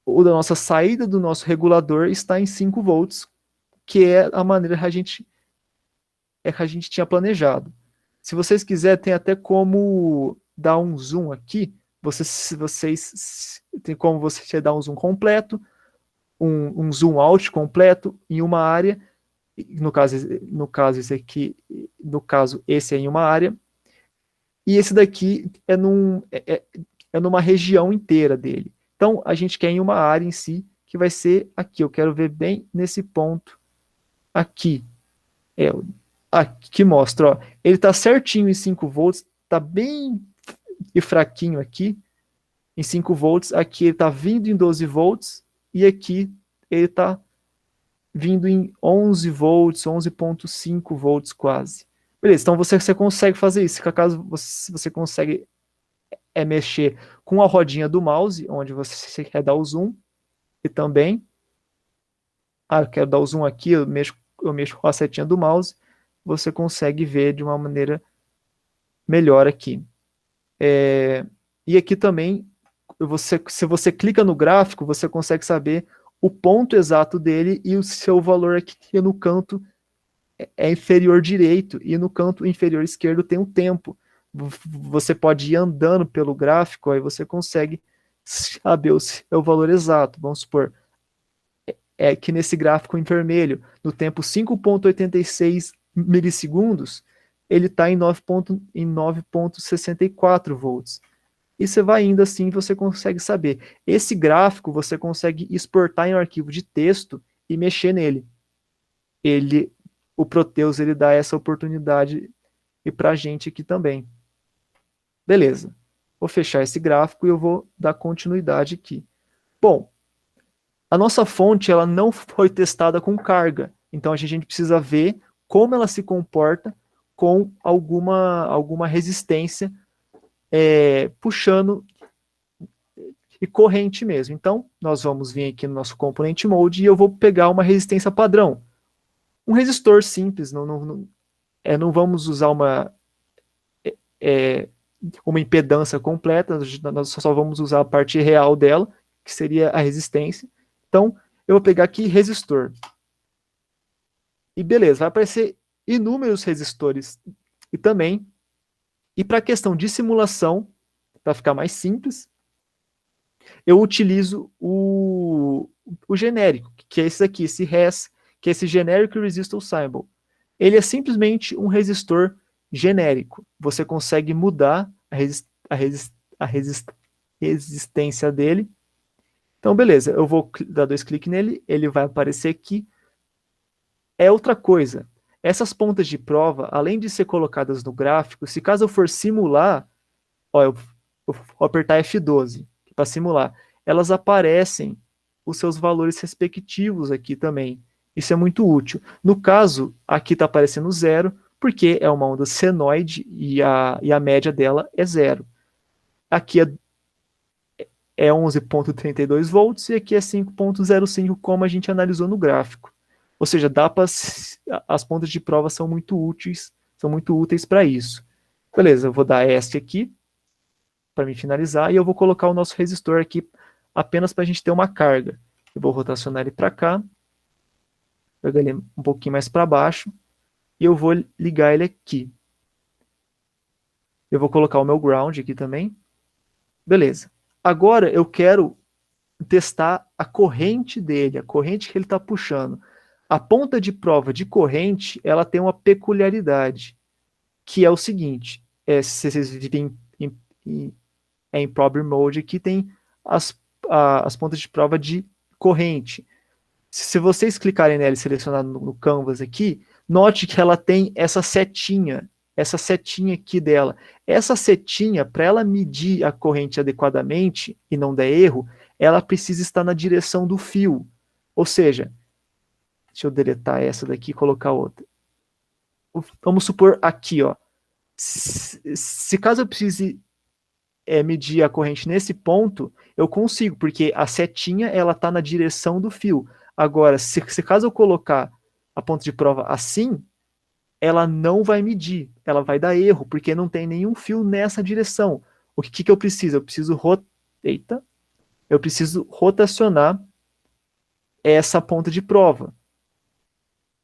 o da nossa saída do nosso regulador está em 5 volts, que é a maneira que a gente tinha planejado. Se vocês quiserem, tem até como dar um zoom aqui, vocês tem como você dar um zoom completo, um zoom out completo em uma área, no caso esse aqui, no caso esse é em uma área, e esse daqui é numa região inteira dele. Então a gente quer em uma área em si, que vai ser aqui, eu quero ver bem nesse ponto aqui, aqui mostra, ó, ele está certinho em 5 volts, está bem fraquinho aqui, em 5 volts, aqui ele está vindo em 12 volts, e aqui ele está vindo em 11 volts, 11,5 volts quase. Beleza, então você consegue fazer isso. Se acaso você consegue mexer com a rodinha do mouse, onde você quer dar o zoom, e também, eu quero dar o zoom aqui, eu mexo com a setinha do mouse, você consegue ver de uma maneira melhor aqui. E aqui também, se você clica no gráfico, você consegue saber o ponto exato dele e o seu valor aqui no canto é inferior direito e no canto inferior esquerdo tem um tempo. Você pode ir andando pelo gráfico, aí você consegue saber o seu valor exato. Vamos supor, que nesse gráfico em vermelho, no tempo 5,86 milissegundos, ele está em 9,64 volts. E você vai indo assim, você consegue saber. Esse gráfico você consegue exportar em um arquivo de texto e mexer nele. O Proteus, ele dá essa oportunidade e para a gente aqui também. Beleza. Vou fechar esse gráfico e eu vou dar continuidade aqui. Bom, a nossa fonte ela não foi testada com carga, então a gente precisa ver como ela se comporta com alguma resistência puxando e corrente mesmo. Então, nós vamos vir aqui no nosso Component Mode e eu vou pegar uma resistência padrão. Um resistor simples, não vamos usar uma impedância completa, nós só vamos usar a parte real dela, que seria a resistência. Então, eu vou pegar aqui resistor. E beleza, vai aparecer inúmeros resistores. E para a questão de simulação, para ficar mais simples, eu utilizo o genérico, que é esse aqui, esse RES, que é esse Generic Resistor Symbol. Ele é simplesmente um resistor genérico. Você consegue mudar a resistência dele. Então, beleza, eu vou dar 2 cliques nele, ele vai aparecer aqui. Outra coisa, essas pontas de prova, além de ser colocadas no gráfico, se caso eu for simular, eu vou apertar F12 para simular, elas aparecem os seus valores respectivos aqui também. Isso é muito útil. No caso, aqui está aparecendo 0, porque é uma onda senoide e a média dela é 0. Aqui é 11,32 volts e aqui é 5,05, como a gente analisou no gráfico. Ou seja, as pontas de prova são muito úteis para isso. Beleza, eu vou dar ESC aqui para me finalizar e eu vou colocar o nosso resistor aqui apenas para a gente ter uma carga. Eu vou rotacionar ele para cá, pegar ele um pouquinho mais para baixo e eu vou ligar ele aqui. Eu vou colocar o meu ground aqui também. Beleza. Agora eu quero testar a corrente dele, a corrente que ele está puxando. A ponta de prova de corrente, ela tem uma peculiaridade, que é o seguinte, se vocês virem em Probe Mode, aqui tem as pontas de prova de corrente. Se vocês clicarem nela e selecionar no Canvas aqui, note que ela tem essa setinha essa setinha aqui dela. Essa setinha, para ela medir a corrente adequadamente e não der erro, ela precisa estar na direção do fio. Ou seja, deixa eu deletar essa daqui e colocar outra. Vamos supor aqui, ó. Se caso eu precise medir a corrente nesse ponto, eu consigo, porque a setinha ela está na direção do fio. Agora, se caso eu colocar a ponta de prova assim, ela não vai medir, ela vai dar erro, porque não tem nenhum fio nessa direção. O que eu preciso? Eu preciso rotacionar essa ponta de prova.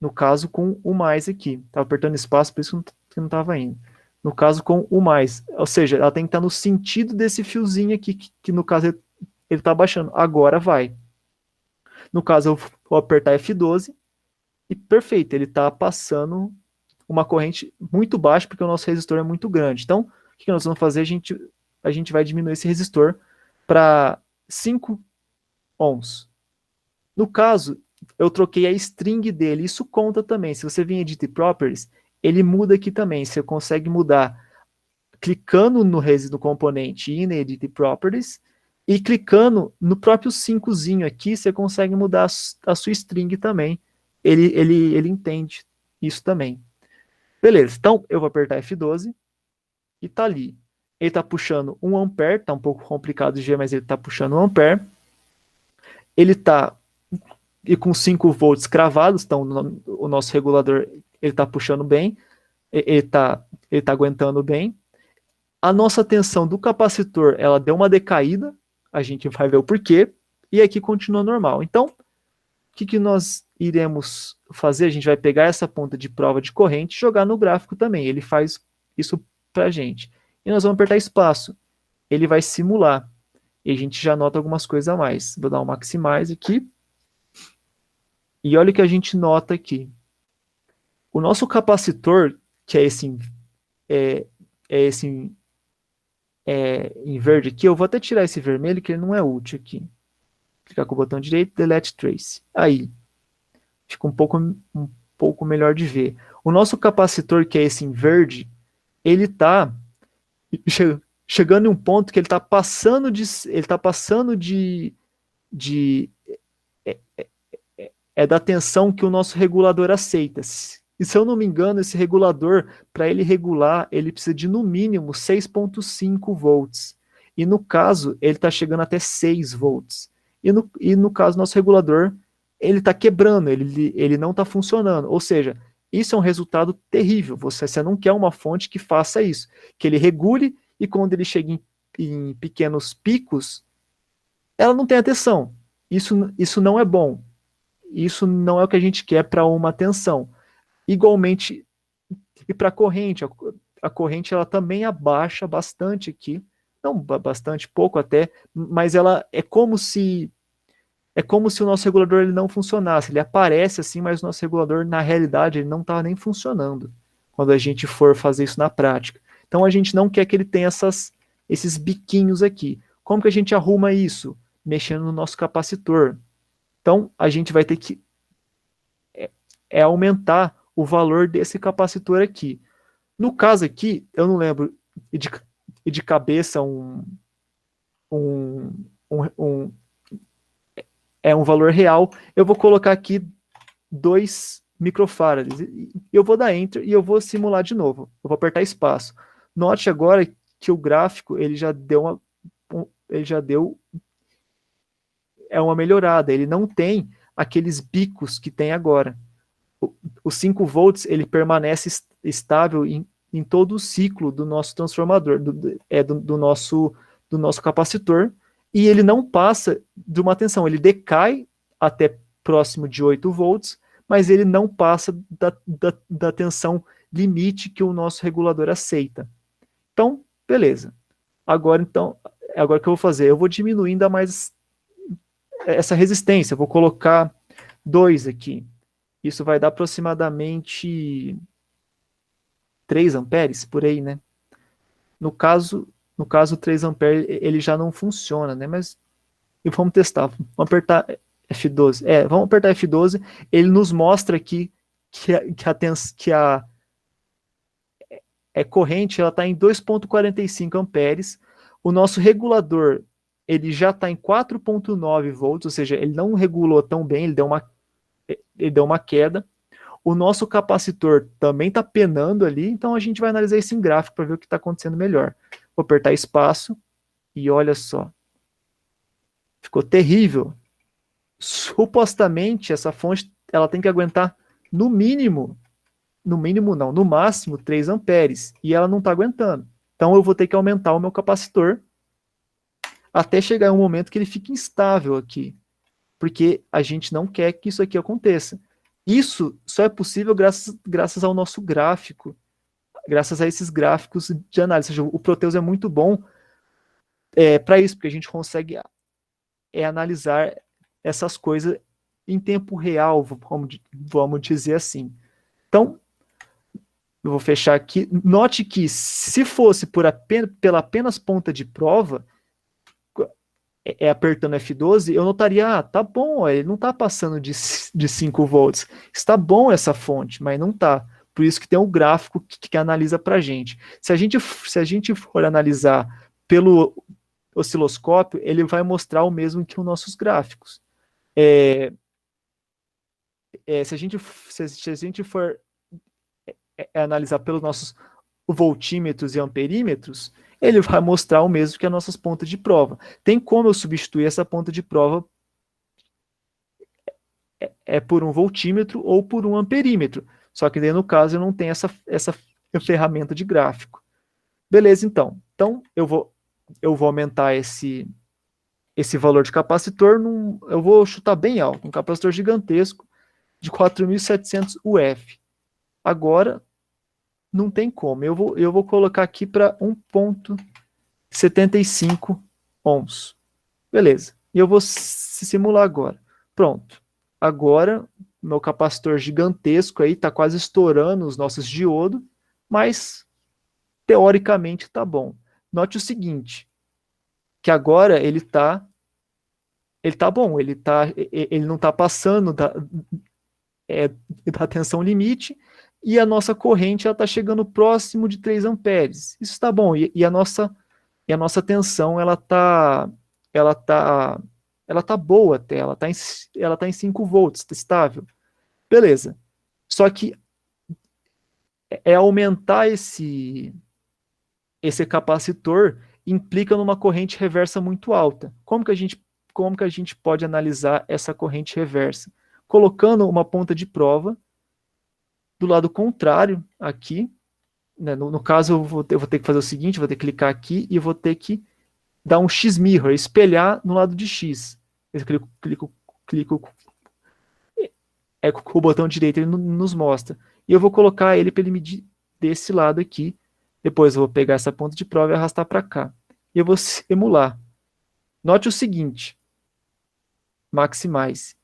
No caso, com o mais aqui. Estava apertando espaço, por isso que não estava indo. No caso, com o mais. Ou seja, ela tem que estar no sentido desse fiozinho aqui, que no caso ele está baixando. Agora vai. No caso, eu vou apertar F12 e perfeito, ele está passando uma corrente muito baixa, porque o nosso resistor é muito grande. Então, o que nós vamos fazer? A gente vai diminuir esse resistor para 5 ohms. No caso, eu troquei a string dele, isso conta também. Se você vir em Edit Properties, ele muda aqui também. Você consegue mudar clicando no componente e em Edit Properties, e clicando no próprio 5zinho aqui, você consegue mudar a sua string também. Ele entende isso também. Beleza, então eu vou apertar F12 e tá ali. Ele tá puxando 1 ampere, tá um pouco complicado de ver, mas ele tá puxando 1 ampere. Ele tá com 5 volts cravados, então o nosso regulador ele tá puxando bem, ele tá aguentando bem. A nossa tensão do capacitor, ela deu uma decaída, a gente vai ver o porquê, e aqui continua normal. Então, o que nós iremos fazer? A gente vai pegar essa ponta de prova de corrente e jogar no gráfico também. Ele faz isso para a gente. E nós vamos apertar espaço. Ele vai simular. E a gente já nota algumas coisas a mais. Vou dar um maximize aqui. E olha o que a gente nota aqui. O nosso capacitor, que é esse em verde aqui, eu vou até tirar esse vermelho, que ele não é útil aqui. Clicar com o botão direito, Delete Trace. Aí. Fica um pouco melhor de ver. O nosso capacitor, que é esse em verde, ele está chegando em um ponto que ele está passando da tensão que o nosso regulador aceita. E se eu não me engano, esse regulador, para ele regular, ele precisa de no mínimo 6,5 volts. E no caso, ele está chegando até 6 volts. E no caso, nosso regulador, ele está quebrando, ele não está funcionando. Ou seja, isso é um resultado terrível. Você não quer uma fonte que faça isso, que ele regule e quando ele chega em pequenos picos, ela não tem a tensão. Isso não é bom. Isso não é o que a gente quer para uma tensão. Igualmente, e para a corrente, a corrente ela também abaixa bastante aqui, não bastante, pouco até, mas ela é como se o nosso regulador ele não funcionasse. Ele aparece assim, mas o nosso regulador, na realidade, ele não está nem funcionando quando a gente for fazer isso na prática. Então, a gente não quer que ele tenha esses biquinhos aqui. Como que a gente arruma isso? Mexendo no nosso capacitor. Então, a gente vai ter que aumentar o valor desse capacitor aqui. No caso aqui, eu não lembro de cabeça um valor real, eu vou colocar aqui 2 microfarads. Eu vou dar Enter e eu vou simular de novo. Eu vou apertar espaço. Note agora que o gráfico ele já deu uma melhorada. Ele não tem aqueles bicos que tem agora. Os 5 volts ele permanece estável em todo o ciclo do nosso transformador, do nosso capacitor. E ele não passa de uma tensão, ele decai até próximo de 8 volts, mas ele não passa da tensão limite que o nosso regulador aceita. Então, beleza. Agora que eu vou fazer? Eu vou diminuir ainda mais essa resistência, eu vou colocar 2 aqui. Isso vai dar aproximadamente 3 amperes, por aí, né? No caso, 3 amperes ele já não funciona, né? Mas vamos testar. Vamos apertar F12. Vamos apertar F12. Ele nos mostra aqui que corrente ela está em 2,45 amperes. O nosso regulador ele já está em 4,9 volts, ou seja, ele não regulou tão bem, ele deu uma queda. O nosso capacitor também está penando ali, então a gente vai analisar isso em gráfico para ver o que está acontecendo melhor. Vou apertar espaço e olha só. Ficou terrível. Supostamente essa fonte ela tem que aguentar no máximo 3 amperes, e ela não está aguentando. Então eu vou ter que aumentar o meu capacitor até chegar um momento que ele fique instável aqui, porque a gente não quer que isso aqui aconteça. Isso só é possível graças ao nosso gráfico, graças a esses gráficos de análise. Ou seja, o Proteus é muito bom para isso, porque a gente consegue analisar essas coisas em tempo real, vamos dizer assim. Então, eu vou fechar aqui. Note que se fosse pela apenas ponta de prova, apertando F12, eu notaria, tá bom, ele não está passando de 5 volts. Está bom essa fonte, mas não está. Por isso que tem um gráfico que analisa para a gente. Se a gente for analisar pelo osciloscópio, ele vai mostrar o mesmo que os nossos gráficos. Se a gente for analisar pelos nossos voltímetros e amperímetros, ele vai mostrar o mesmo que as nossas pontas de prova. Tem como eu substituir essa ponta de prova por um voltímetro ou por um amperímetro. Só que daí, no caso, eu não tenho essa ferramenta de gráfico. Beleza, então. Então, eu vou aumentar esse valor de capacitor. Eu vou chutar bem alto, um capacitor gigantesco de 4.700 UF. Agora, não tem como. Eu vou colocar aqui para 1,75 ohms. Beleza. E eu vou simular agora. Pronto. Agora, meu capacitor gigantesco aí está quase estourando os nossos diodos, mas teoricamente está bom. Note o seguinte, que agora ele tá bom, ele não está passando da tensão limite, e a nossa corrente está chegando próximo de 3 amperes. Isso está bom, e a nossa tensão ela tá boa até, ela tá em 5 volts, tá estável. Beleza. Só que aumentar esse capacitor implica numa corrente reversa muito alta. Como que a gente pode analisar essa corrente reversa? Colocando uma ponta de prova do lado contrário aqui, né? No caso eu vou ter que fazer o seguinte, vou ter que clicar aqui e vou ter que dar um X-mirror, espelhar no lado de X. Eu clico com o botão direito, ele nos mostra. E eu vou colocar ele para ele medir desse lado aqui. Depois eu vou pegar essa ponta de prova e arrastar para cá. E eu vou simular. Note o seguinte, maximize.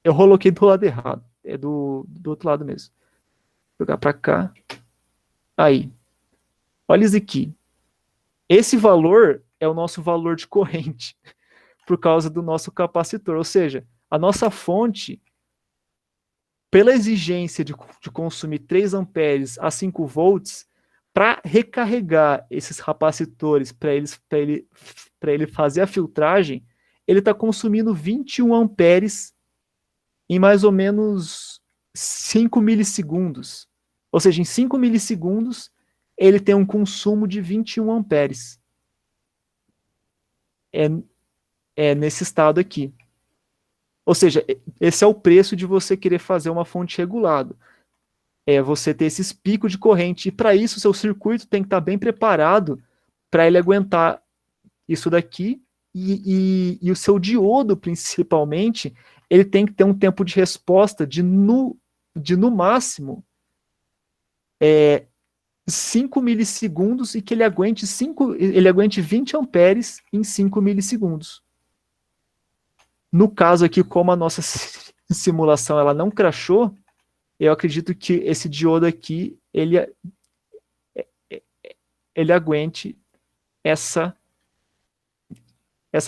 Eu coloquei do lado errado, é do outro lado mesmo. Vou jogar para cá. Aí. Olha isso aqui. Esse valor é o nosso valor de corrente, por causa do nosso capacitor. Ou seja, a nossa fonte, pela exigência de consumir 3 amperes a 5 volts, para recarregar esses capacitores, para ele fazer a filtragem, ele está consumindo 21 amperes em mais ou menos 5 milissegundos. Ou seja, em 5 milissegundos, ele tem um consumo de 21 amperes. É nesse estado aqui. Ou seja, esse é o preço de você querer fazer uma fonte regulada. É você ter esses picos de corrente. E para isso, o seu circuito tem que estar bem preparado para ele aguentar isso daqui. E o seu diodo, principalmente, ele tem que ter um tempo de resposta de no máximo 5 milissegundos e que ele aguente 20 amperes em 5 milissegundos. No caso aqui, como a nossa simulação ela não crashou, eu acredito que esse diodo aqui ele aguente essa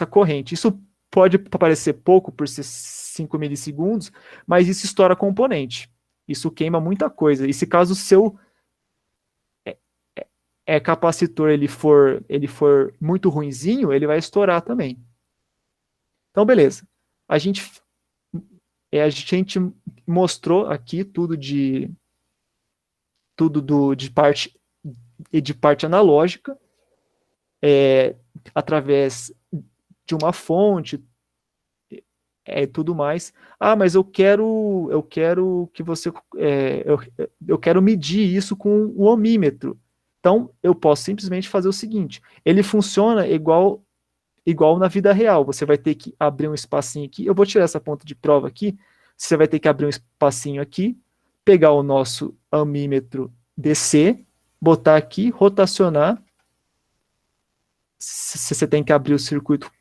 corrente. Isso pode parecer pouco por ser 5 milissegundos, mas isso estoura componente. Isso queima muita coisa. E se caso o seu capacitor ele for muito ruinzinho, ele vai estourar também. Então, beleza. A gente mostrou aqui de parte analógica, através de uma fonte, tudo mais. Ah, mas eu quero que você, eu quero medir isso com o ohmímetro. Então, eu posso simplesmente fazer o seguinte: ele funciona igual na vida real. Você vai ter que abrir um espacinho aqui. Eu vou tirar essa ponta de prova aqui. Você vai ter que abrir um espacinho aqui, pegar o nosso amímetro DC, botar aqui, rotacionar. Você tem que abrir o circuito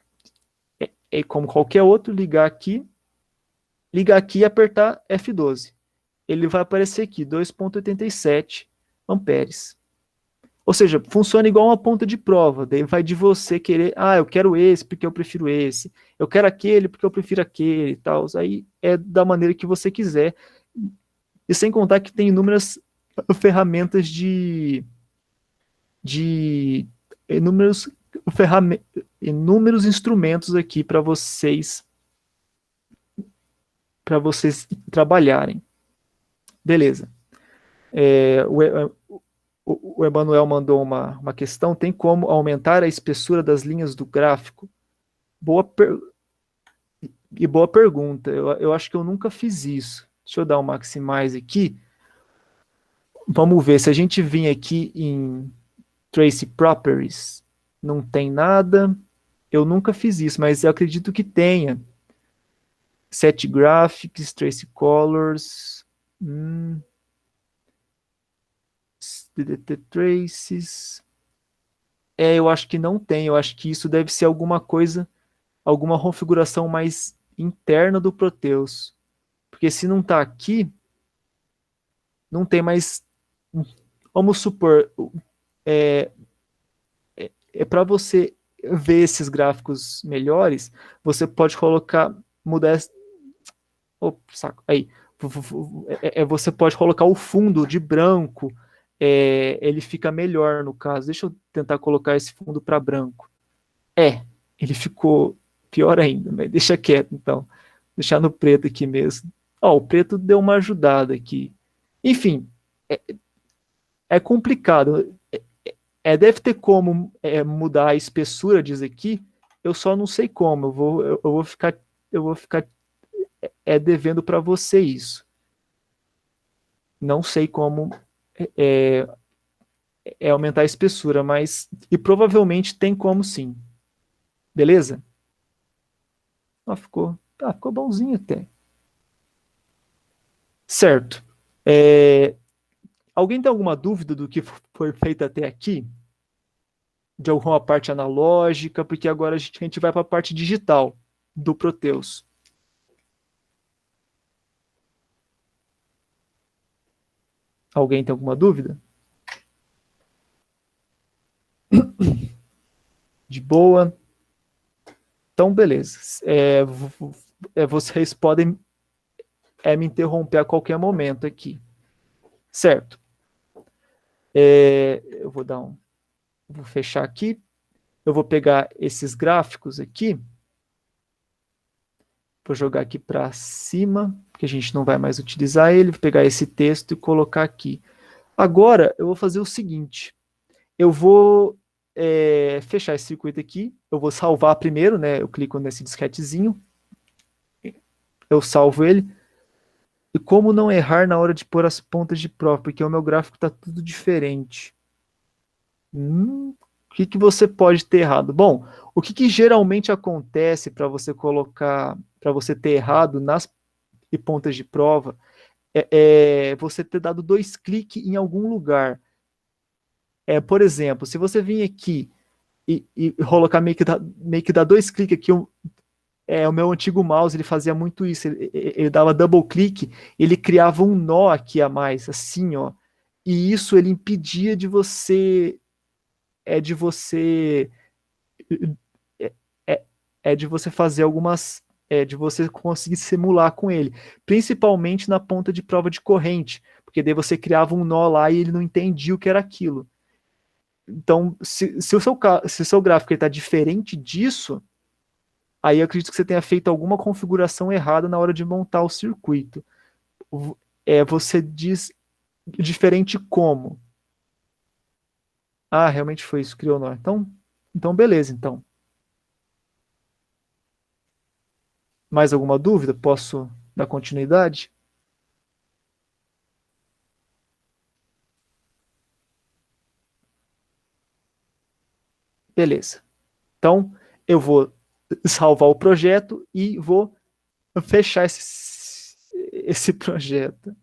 como qualquer outro, ligar aqui e apertar F12. Ele vai aparecer aqui, 2,87 amperes. Ou seja, funciona igual uma ponta de prova. Daí vai de você querer, eu quero esse porque eu prefiro esse, eu quero aquele porque eu prefiro aquele e tal. Aí é da maneira que você quiser. E sem contar que tem inúmeras ferramentas inúmeros instrumentos aqui para vocês trabalharem. Beleza. O Emanuel mandou uma questão: tem como aumentar a espessura das linhas do gráfico? Boa pergunta. Eu acho que eu nunca fiz isso. Deixa eu dar um maximize aqui. Vamos ver. Se a gente vir aqui em Trace Properties, não tem nada. Eu nunca fiz isso, mas eu acredito que tenha. Set Graphics, Trace Colors... DDT Traces. Eu acho que não tem. Eu acho que isso deve ser alguma coisa, alguma configuração mais interna do Proteus. Porque se não está aqui, não tem mais. Vamos supor, para você ver esses gráficos melhores, você pode mudar. Saco. Aí. Você pode colocar o fundo de branco. Ele fica melhor no caso. Deixa eu tentar colocar esse fundo para branco. Ele ficou pior ainda, mas deixa quieto então. Deixar no preto aqui mesmo. O preto deu uma ajudada aqui. Enfim, é complicado. Deve ter como mudar a espessura, diz aqui. Eu só não sei como. Eu vou ficar devendo para você isso. Não sei como aumentar a espessura, mas provavelmente tem como sim. Beleza? Ficou bonzinho até. Certo. Alguém tem alguma dúvida do que foi feito até aqui? De alguma parte analógica? Porque agora a gente vai para a parte digital do Proteus. Alguém tem alguma dúvida? De boa. Então, beleza. Vocês podem me interromper a qualquer momento aqui. Certo. Eu vou fechar aqui. Eu vou pegar esses gráficos aqui. Vou jogar aqui para cima, porque a gente não vai mais utilizar ele. Vou pegar esse texto e colocar aqui. Agora, eu vou fazer o seguinte. Eu vou fechar esse circuito aqui. Eu vou salvar primeiro, né? Eu clico nesse disquetezinho. Eu salvo ele. E como não errar na hora de pôr as pontas de prova? Porque o meu gráfico está tudo diferente. O que você pode ter errado? Bom, o que geralmente acontece para você ter errado nas pontas de prova é você ter dado 2 cliques em algum lugar. Por exemplo, se você vir aqui e colocar meio que dar 2 cliques aqui, o meu antigo mouse ele fazia muito isso, ele dava double click, ele criava um nó aqui a mais, assim, ó, e isso ele impedia de você fazer algumas, de você conseguir simular com ele, principalmente na ponta de prova de corrente, porque daí você criava um nó lá e ele não entendia o que era aquilo. Então, se o seu gráfico está diferente disso, aí eu acredito que você tenha feito alguma configuração errada na hora de montar o circuito. Você diz diferente como? Ah, realmente foi isso que criou o nó. Então, beleza, então. Mais alguma dúvida? Posso dar continuidade? Beleza. Então, eu vou salvar o projeto e vou fechar esse projeto.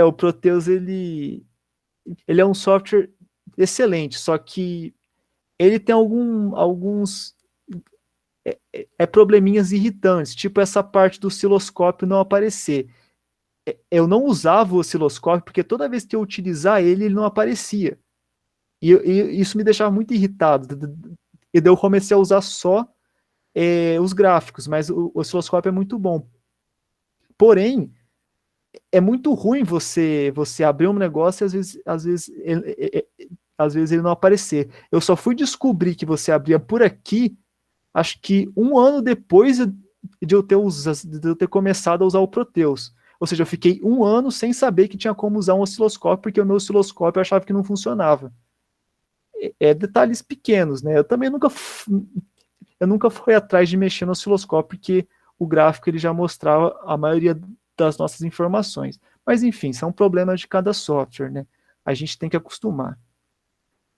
O Proteus, ele é um software excelente, só que ele tem alguns probleminhas irritantes, tipo essa parte do osciloscópio não aparecer. Eu não usava o osciloscópio porque toda vez que eu utilizar ele não aparecia. E isso me deixava muito irritado. E daí eu comecei a usar só os gráficos, mas o osciloscópio é muito bom. Porém, é muito ruim você abrir um negócio e às vezes ele não aparecer. Eu só fui descobrir que você abria por aqui, acho que um ano depois de eu ter começado a usar o Proteus. Ou seja, eu fiquei um ano sem saber que tinha como usar um osciloscópio, porque o meu osciloscópio eu achava que não funcionava. Detalhes pequenos, né? Eu nunca fui atrás de mexer no osciloscópio, porque o gráfico ele já mostrava a maioria das nossas informações. Mas enfim, são problemas de cada software, né? A gente tem que acostumar.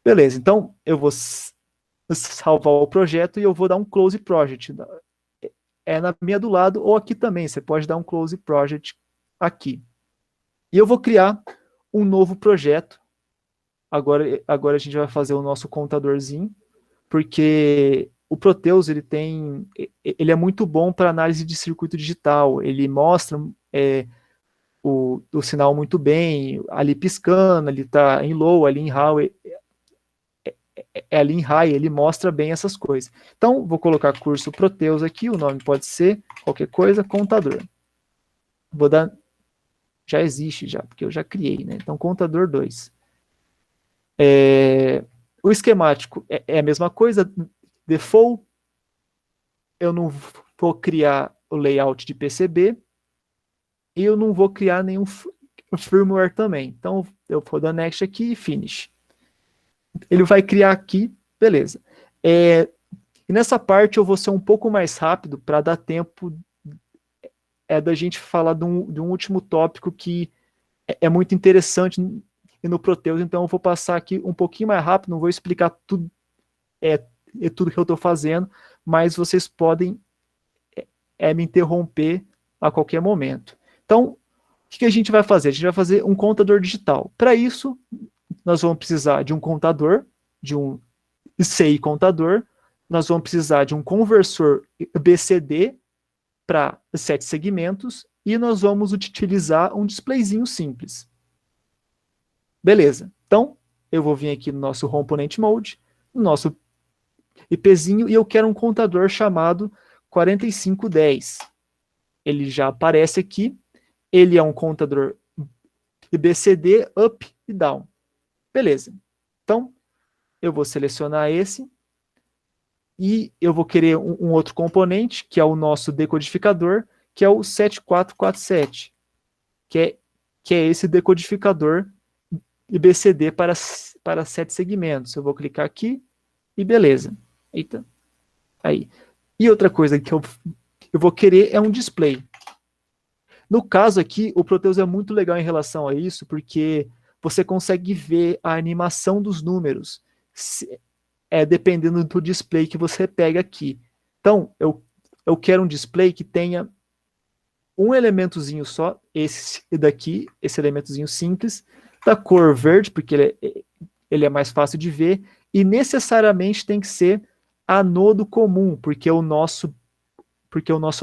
Beleza, então eu vou salvar o projeto e eu vou dar um close project. Na minha do lado ou aqui também, você pode dar um close project aqui. E eu vou criar um novo projeto. Agora a gente vai fazer o nosso contadorzinho, porque o Proteus ele é muito bom para análise de circuito digital. Ele mostra o sinal muito bem, ali piscando, ali está em low, ali em high, ali em high, ele mostra bem essas coisas. Então, vou colocar curso Proteus aqui, o nome pode ser qualquer coisa, contador. Vou dar, já existe já, porque eu já criei, né? Então, contador 2. O esquemático é a mesma coisa, default, eu não vou criar o layout de PCB, e eu não vou criar nenhum firmware também. Então, eu vou dar next aqui e finish. Ele vai criar aqui, beleza. E nessa parte eu vou ser um pouco mais rápido para dar tempo da gente falar de um último tópico que é muito interessante no Proteus, então eu vou passar aqui um pouquinho mais rápido, não vou explicar tudo, tudo que eu estou fazendo, mas vocês podem me interromper a qualquer momento. Então, o que a gente vai fazer? A gente vai fazer um contador digital. Para isso, nós vamos precisar de um contador, de um CI contador, nós vamos precisar de um conversor BCD para 7 segmentos e nós vamos utilizar um displayzinho simples. Beleza. Então, eu vou vir aqui no nosso Component Mode, no nosso IPzinho, e eu quero um contador chamado 4510. Ele já aparece aqui. Ele é um contador BCD up e down. Beleza. Então, eu vou selecionar esse e eu vou querer um outro componente, que é o nosso decodificador, que é o 7447, que é esse decodificador IBCD para 7 segmentos. Eu vou clicar aqui e beleza. Eita. Aí. E outra coisa que eu vou querer é um display. No caso aqui, o Proteus é muito legal em relação a isso, porque você consegue ver a animação dos números, dependendo do display que você pega aqui. Então, eu quero um display que tenha um elementozinho só, esse daqui, esse elementozinho simples, da cor verde, porque ele é mais fácil de ver, e necessariamente tem que ser anodo comum, porque o nosso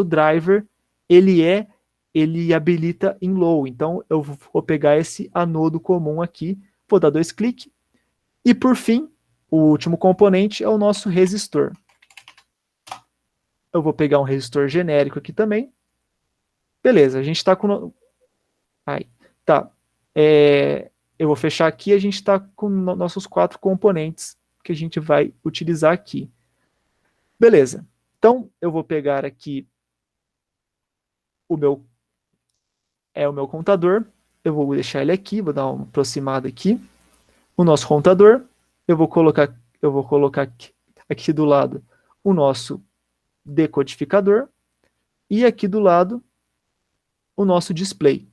driver, ele habilita em low. Então, eu vou pegar esse anodo comum aqui, vou dar 2 cliques, e por fim, o último componente é o nosso resistor. Eu vou pegar um resistor genérico aqui também. Beleza, a gente está com... Aí, tá. eu vou fechar aqui e a gente está com nossos 4 componentes que a gente vai utilizar aqui. Beleza. Então, eu vou pegar aqui o meu contador, eu vou deixar ele aqui, vou dar uma aproximada aqui. O nosso contador, eu vou colocar aqui do lado o nosso decodificador e aqui do lado o nosso display.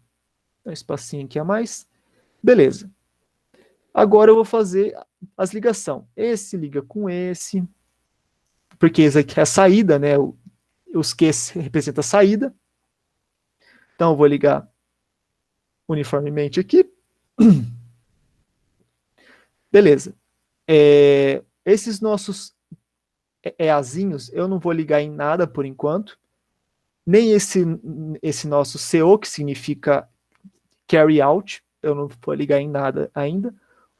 Um espacinho aqui a mais. Beleza. Agora eu vou fazer as ligações. Esse liga com esse, porque esse aqui é a saída, né? Os Qs representam a saída. Então eu vou ligar uniformemente aqui. Beleza. Esses nossos EAzinhos eu não vou ligar em nada por enquanto. Nem esse nosso CO, que significa carry out, eu não vou ligar em nada ainda.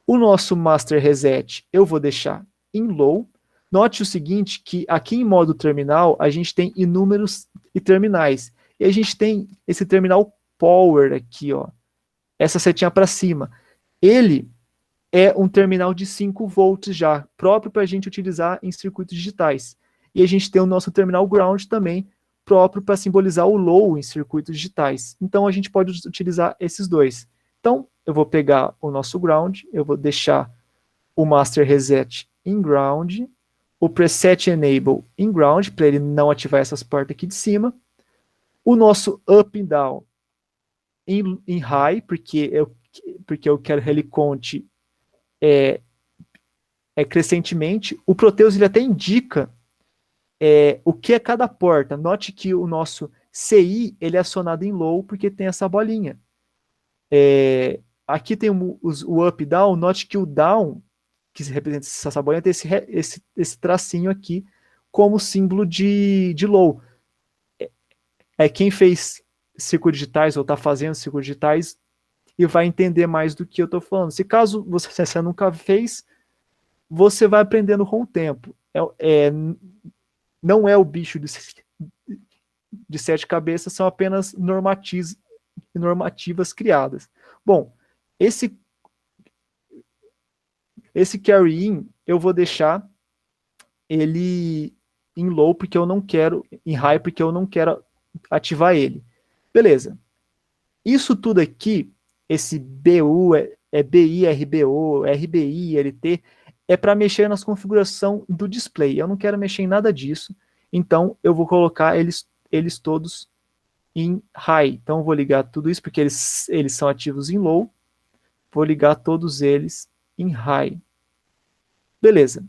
O nosso master reset eu vou deixar em low. Note o seguinte, que aqui em modo terminal a gente tem inúmeros terminais. E a gente tem esse terminal power aqui, ó. Essa setinha para cima. Ele é um terminal de 5 volts já, próprio para a gente utilizar em circuitos digitais. E a gente tem o nosso terminal ground também, próprio para simbolizar o low em circuitos digitais. Então a gente pode utilizar esses dois. Então eu vou pegar o nosso ground, eu vou deixar o master reset em ground, o preset enable em ground, para ele não ativar essas portas aqui de cima, o nosso up e down em high, porque eu quero que ele conte crescentemente. O Proteus ele até indica o que é cada porta. Note que o nosso CI ele é acionado em low porque tem essa bolinha. Aqui tem o up e down. Note que o down, que se representa essa bolinha, tem esse tracinho aqui como símbolo de low. Quem fez circuitos digitais ou está fazendo circuitos digitais e vai entender mais do que eu estou falando. Se caso você nunca fez, você vai aprendendo com o tempo. Não é o bicho de 7 cabeças, são apenas normativas criadas. Bom, esse carry-in eu vou deixar ele em low porque eu não quero, em high porque eu não quero ativar ele. Beleza. Isso tudo aqui, esse BU, BI, RBO, RBI, LT, é para mexer nas configurações do display. Eu não quero mexer em nada disso, então eu vou colocar eles todos em high. Então eu vou ligar tudo isso, porque eles são ativos em low, vou ligar todos eles em high. Beleza.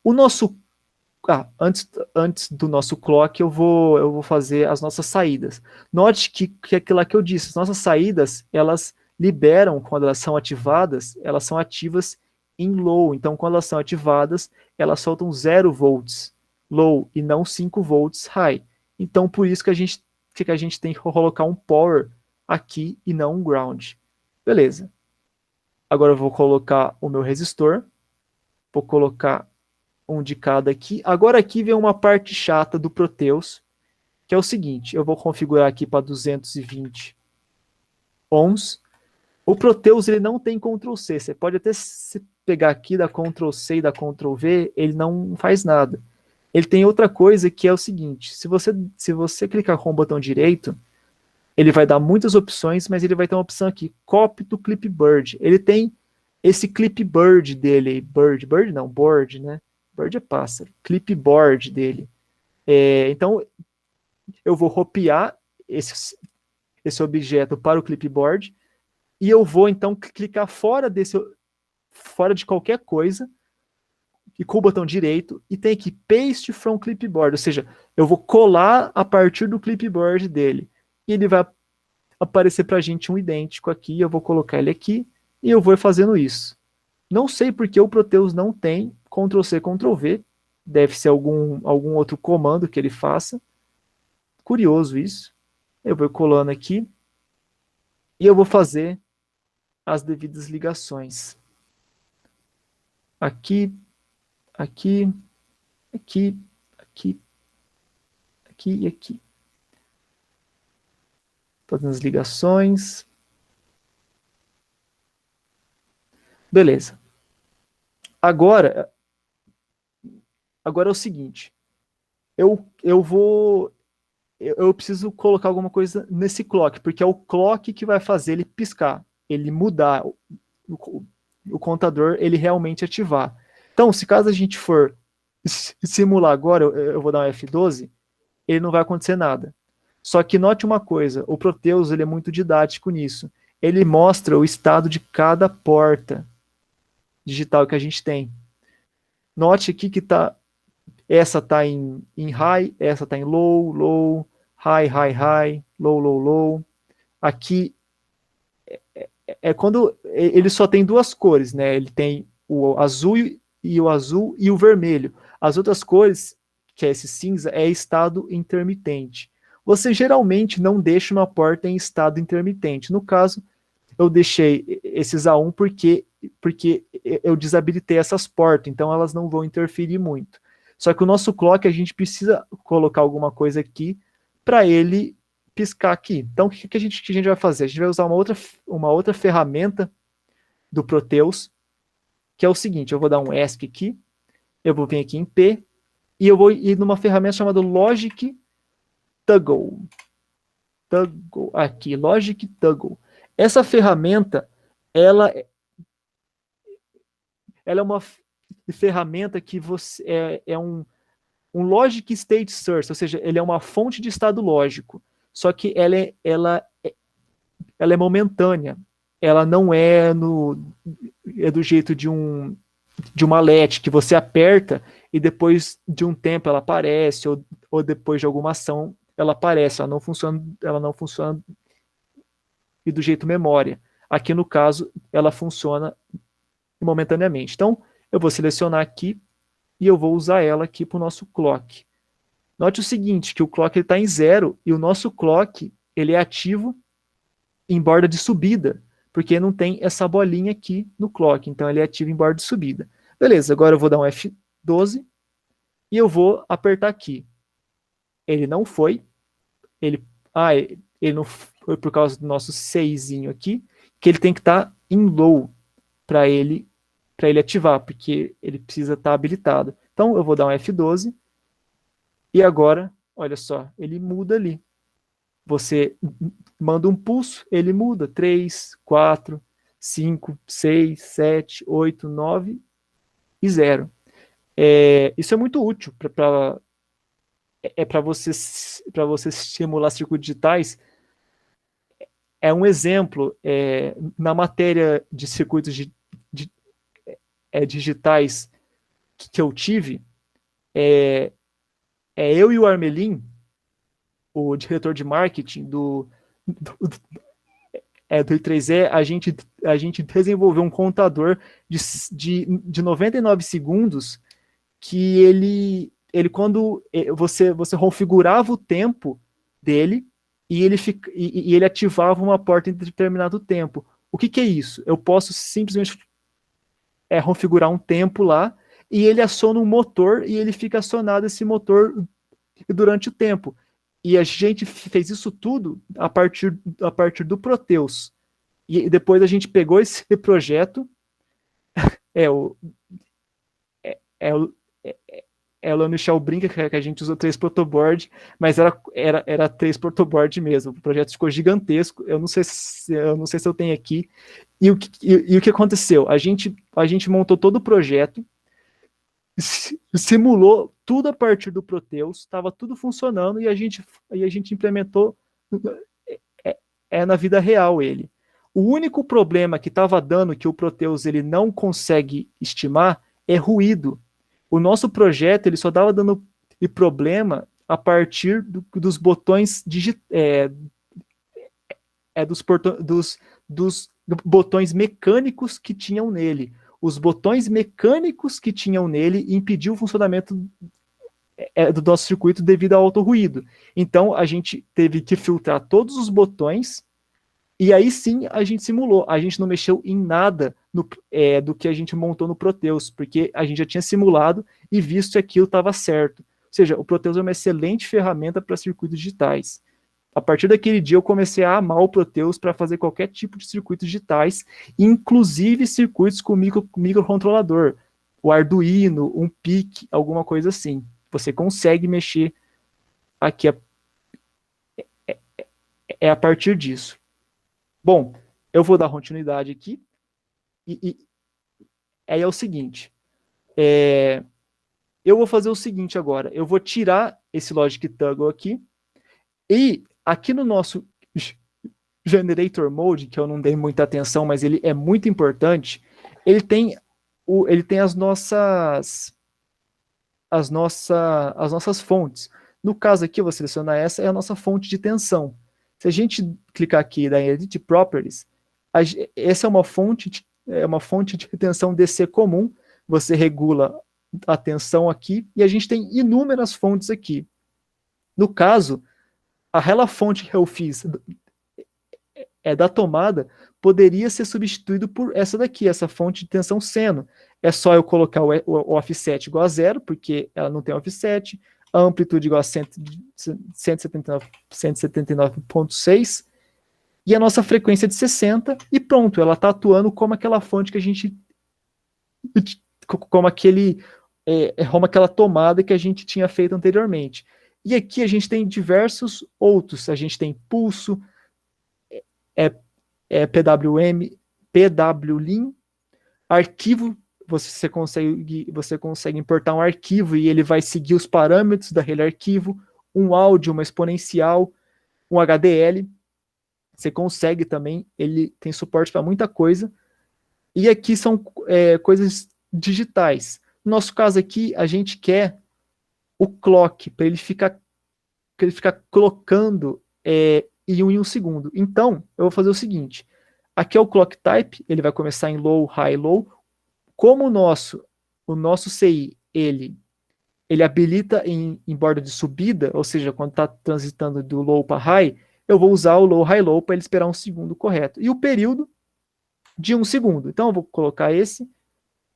O nosso antes do nosso clock, eu vou fazer as nossas saídas. Note que aquilo lá que eu disse, as nossas saídas, elas liberam, quando elas são ativadas, elas são ativas em low. Então, quando elas são ativadas, elas soltam 0 volts low e não 5 volts high. Então, por isso que a gente tem que colocar um power aqui e não um ground. Beleza. Agora eu vou colocar o meu resistor. Vou colocar um de cada aqui. Agora aqui vem uma parte chata do Proteus, que é o seguinte, eu vou configurar aqui para 220 ohms. O Proteus ele não tem Ctrl C, você pode até se pegar aqui da Ctrl C e da Ctrl V, ele não faz nada. Ele tem outra coisa que é o seguinte, se você clicar com o botão direito, ele vai dar muitas opções, mas ele vai ter uma opção aqui, Copy to Clipboard. Ele tem esse clipboard dele, bird não, board, né? Bird é pássaro. Clipboard dele. Então, eu vou copiar esse objeto para o clipboard e eu vou, então, clicar fora de qualquer coisa e com o botão direito e tem aqui Paste from Clipboard, ou seja, eu vou colar a partir do clipboard dele. E ele vai aparecer para a gente um idêntico aqui, eu vou colocar ele aqui e eu vou fazendo isso. Não sei porque o Proteus não tem Ctrl C, Ctrl V. Deve ser algum outro comando que ele faça. Curioso isso. Eu vou colando aqui. E eu vou fazer as devidas ligações. Aqui, aqui, aqui, aqui, aqui e aqui. Fazendo as ligações. Beleza. Agora é o seguinte, eu preciso colocar alguma coisa nesse clock, porque é o clock que vai fazer ele piscar, ele mudar, o contador ele realmente ativar. Então, se caso a gente for simular agora, eu vou dar um F12, ele não vai acontecer nada. Só que note uma coisa, o Proteus ele é muito didático nisso. Ele mostra o estado de cada porta digital que a gente tem. Note aqui que essa está em high, essa está em low, low, high, high, high, low, low, low. Aqui é quando ele só tem duas cores, né? Ele tem o azul e o vermelho. As outras cores, que é esse cinza, é estado intermitente. Você geralmente não deixa uma porta em estado intermitente. No caso, eu deixei esses A1 porque eu desabilitei essas portas, então elas não vão interferir muito. Só que o nosso clock, a gente precisa colocar alguma coisa aqui para ele piscar aqui. Então, o que a gente vai fazer? A gente vai usar uma outra ferramenta do Proteus, que é o seguinte, eu vou dar um ESC aqui, eu vou vir aqui em P, e eu vou ir numa ferramenta chamada Logic Toggle. Aqui, Logic Toggle. Essa ferramenta, ela é uma ferramenta que é um logic state source, ou seja, ele é uma fonte de estado lógico, só que ela é momentânea, ela não é do jeito de uma LED que você aperta e depois de um tempo ela aparece, ou depois de alguma ação ela aparece, ela não funciona e do jeito memória. Aqui no caso, ela funciona momentaneamente. Então, eu vou selecionar aqui e eu vou usar ela aqui para o nosso clock. Note o seguinte, que o clock está em 0 e o nosso clock ele é ativo em borda de subida, porque não tem essa bolinha aqui no clock, então ele é ativo em borda de subida. Beleza, agora eu vou dar um F12 e eu vou apertar aqui. Ele não foi, ele não foi por causa do nosso 6zinho aqui, que ele tem que estar em low para ele ativar, porque ele precisa estar habilitado. Então eu vou dar um F12 e agora, olha só, ele muda ali. Você manda um pulso, ele muda 3, 4, 5, 6, 7, 8, 9 e 0. Isso é muito útil para você simular circuitos digitais. É um exemplo, na matéria de circuitos digitais que eu tive, eu e o Armelin, o diretor de marketing do I3E, a gente desenvolveu um contador de 99 segundos que ele quando você configurava o tempo dele e ele ativava uma porta em determinado tempo. O que é isso? Eu posso simplesmente configurar um tempo lá e ele aciona um motor e ele fica acionado esse motor durante o tempo. E a gente fez isso tudo a partir do Proteus. E depois a gente pegou esse projeto, o Michel brinca que a gente usou 3 protoboard, mas era 3 protoboard mesmo. O projeto ficou gigantesco. Eu não sei se eu tenho aqui. E o que aconteceu? A gente montou todo o projeto, simulou tudo a partir do Proteus, estava tudo funcionando e a gente implementou na vida real ele. O único problema que estava dando, que o Proteus ele não consegue estimar, é ruído. O nosso projeto ele só estava dando problema a partir dos botões dos botões mecânicos que tinham nele. Os botões mecânicos que tinham nele impediu o funcionamento do nosso circuito devido ao alto ruído. Então, a gente teve que filtrar todos os botões e aí sim a gente simulou. A gente não mexeu em nada do que a gente montou no Proteus, porque a gente já tinha simulado e visto que aquilo estava certo. Ou seja, o Proteus é uma excelente ferramenta para circuitos digitais. A partir daquele dia eu comecei a amar o Proteus para fazer qualquer tipo de circuitos digitais, inclusive circuitos com microcontrolador, o Arduino, um PIC, alguma coisa assim. Você consegue mexer aqui, é a partir disso. Bom, eu vou dar continuidade aqui, e aí é o seguinte, eu vou fazer o seguinte agora, eu vou tirar esse Logic Toggle aqui, e aqui no nosso Generator Mode, que eu não dei muita atenção, mas ele é muito importante, ele tem as nossas fontes. No caso aqui, eu vou selecionar essa, é a nossa fonte de tensão. Se a gente clicar aqui em Edit Properties, essa é uma fonte de tensão DC comum, você regula a tensão aqui, e a gente tem inúmeras fontes aqui. No caso, aquela fonte que eu fiz da tomada poderia ser substituído por essa daqui, essa fonte de tensão seno. É só eu colocar o offset igual a zero, porque ela não tem offset, a amplitude igual a 179,6 e a nossa frequência de 60, e pronto, ela está atuando como aquela fonte que a gente, como aquela tomada que a gente tinha feito anteriormente. E aqui a gente tem diversos outros, a gente tem pulso, PWM, PWLin, arquivo, você consegue importar um arquivo e ele vai seguir os parâmetros daquele arquivo, um áudio, uma exponencial, um HDL, você consegue também, ele tem suporte para muita coisa, e aqui são coisas digitais. No nosso caso aqui, a gente quer o clock, para ele ficar colocando em um segundo. Então, eu vou fazer o seguinte, aqui é o clock type, ele vai começar em low, high, low. Como o nosso CI, ele habilita em borda de subida, ou seja, quando está transitando do low para high, eu vou usar o low, high, low para ele esperar um segundo correto. E o período de um segundo. Então, eu vou colocar esse,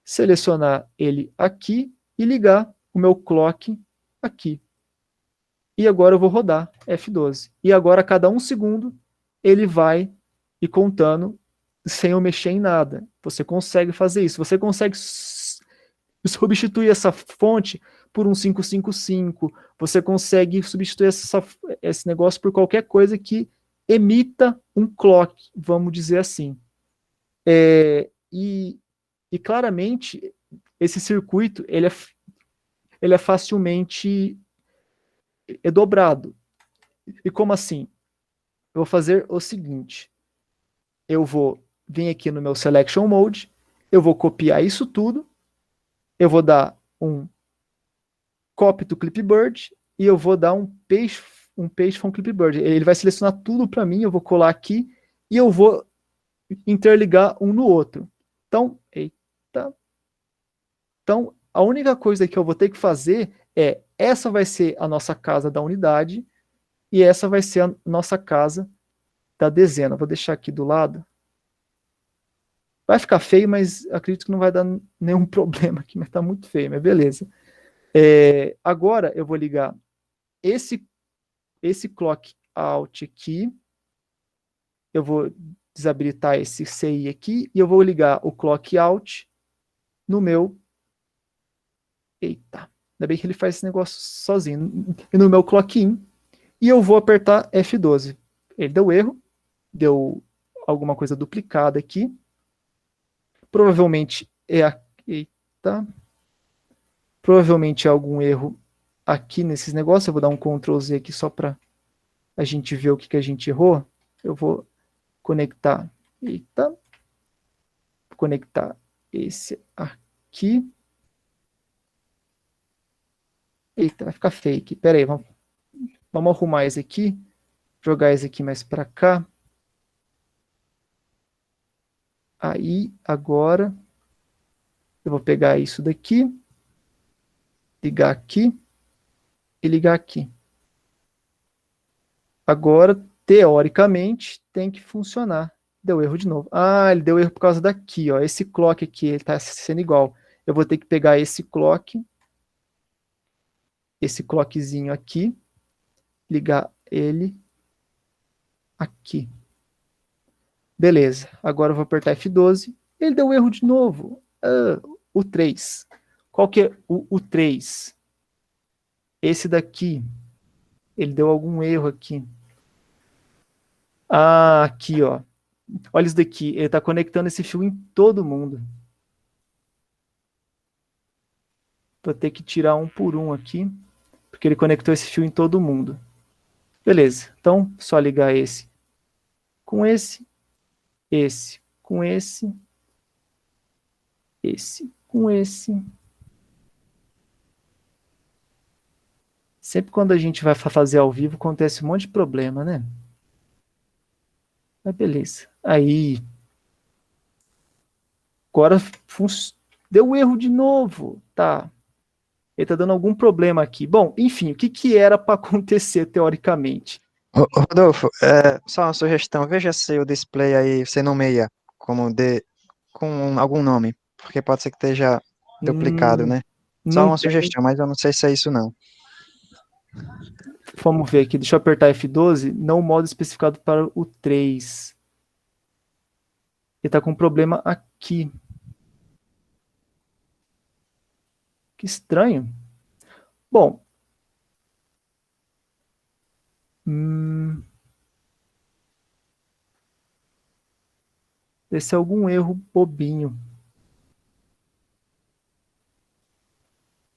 selecionar ele aqui e ligar o meu clock aqui. E agora eu vou rodar F12. E agora, a cada um segundo, ele vai ir contando sem eu mexer em nada. Você consegue fazer isso. Você consegue substituir essa fonte por um 555. Você consegue substituir esse negócio por qualquer coisa que emita um clock, vamos dizer assim. E claramente, esse circuito ele é facilmente dobrado. E como assim? Eu vou fazer o seguinte, eu vou vir aqui no meu Selection Mode, eu vou copiar isso tudo, eu vou dar um Copy to Clipboard e eu vou dar um Paste from Clipboard. Ele vai selecionar tudo para mim, eu vou colar aqui e eu vou interligar um no outro. Então, Então, a única coisa que eu vou ter que fazer essa vai ser a nossa casa da unidade e essa vai ser a nossa casa da dezena. Vou deixar aqui do lado. Vai ficar feio, mas acredito que não vai dar nenhum problema aqui, mas está muito feio, mas beleza. Agora eu vou ligar esse clock out aqui, eu vou desabilitar esse CI aqui, e eu vou ligar o clock out no meu... Eita, ainda bem que ele faz esse negócio sozinho. E no meu clock in, e eu vou apertar F12. Ele deu erro, deu alguma coisa duplicada aqui. Provavelmente provavelmente é algum erro aqui nesses negócios. Eu vou dar um Ctrl Z aqui só para a gente ver o que a gente errou. Eu vou conectar. Conectar esse aqui. Eita, vai ficar feio aqui. Pera aí, vamos arrumar esse aqui. Jogar esse aqui mais para cá. Aí, agora, eu vou pegar isso daqui, ligar aqui e ligar aqui. Agora, teoricamente, tem que funcionar. Deu erro de novo. Ah, ele deu erro por causa daqui, ó. Esse clock aqui, ele está sendo igual. Eu vou ter que pegar esse clockzinho aqui, ligar ele aqui. Beleza, agora eu vou apertar F12. Ele deu erro de novo. O 3. Qual que é o 3? Esse daqui. Ele deu algum erro aqui. Ah, aqui, ó. Olha isso daqui. Ele está conectando esse fio em todo mundo. Vou ter que tirar um por um aqui, porque ele conectou esse fio em todo mundo. Beleza. Então, só ligar esse com esse com esse com esse. Sempre quando a gente vai fazer ao vivo, acontece um monte de problema, né? Mas beleza. Aí, agora deu erro de novo. Tá. Ele tá dando algum problema aqui. Bom, enfim, o que era para acontecer teoricamente? Rodolfo, só uma sugestão, veja se o display aí você nomeia com algum nome, porque pode ser que esteja duplicado, né? Só Não uma tem. sugestão, mas eu não sei se é isso não. Vamos ver aqui. Deixa eu apertar F12. Não modo especificado para o 3. Ele tá com um problema aqui. Que estranho. Bom. Esse é algum erro bobinho.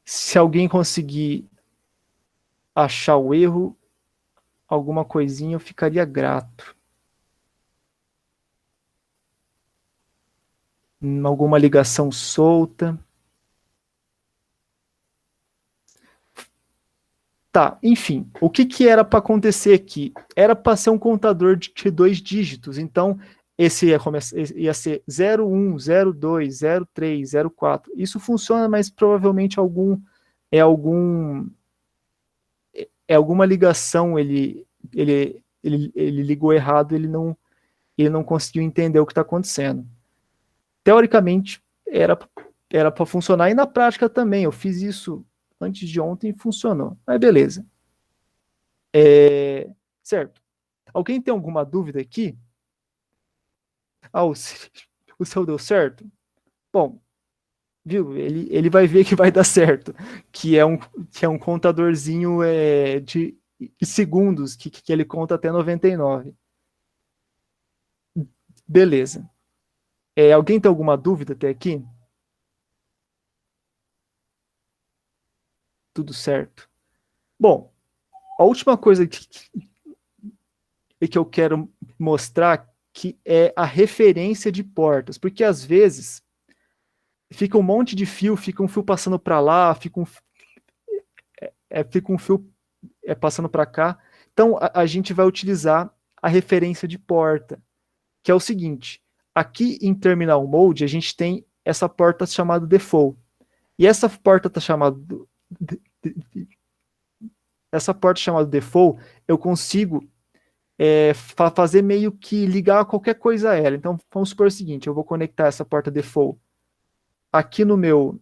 Se alguém conseguir achar o erro, alguma coisinha, eu ficaria grato. Alguma ligação solta. Tá, enfim, o que era para acontecer aqui? Era para ser um contador de 2 dígitos, então esse ia ser 01, 02, 03, 04. Isso funciona, mas provavelmente é alguma ligação, ele ligou errado, ele não conseguiu entender o que está acontecendo. Teoricamente, era para funcionar, e na prática também, eu fiz isso antes de ontem e funcionou. Mas beleza. Certo. Alguém tem alguma dúvida aqui? O seu deu certo? Bom, viu? Ele vai ver que vai dar certo. Que é um contadorzinho de segundos, que ele conta até 99. Beleza. Alguém tem alguma dúvida até aqui? Tudo certo. Bom, a última coisa que eu quero mostrar que é a referência de portas, porque às vezes fica um monte de fio, fica um fio passando para lá, fica um fio passando para cá. Então a gente vai utilizar a referência de porta, que é o seguinte: aqui em Terminal Mode a gente tem essa porta chamada Default, e essa porta chamada Default, eu consigo fazer meio que ligar qualquer coisa a ela. Então vamos supor o seguinte: eu vou conectar essa porta Default aqui no meu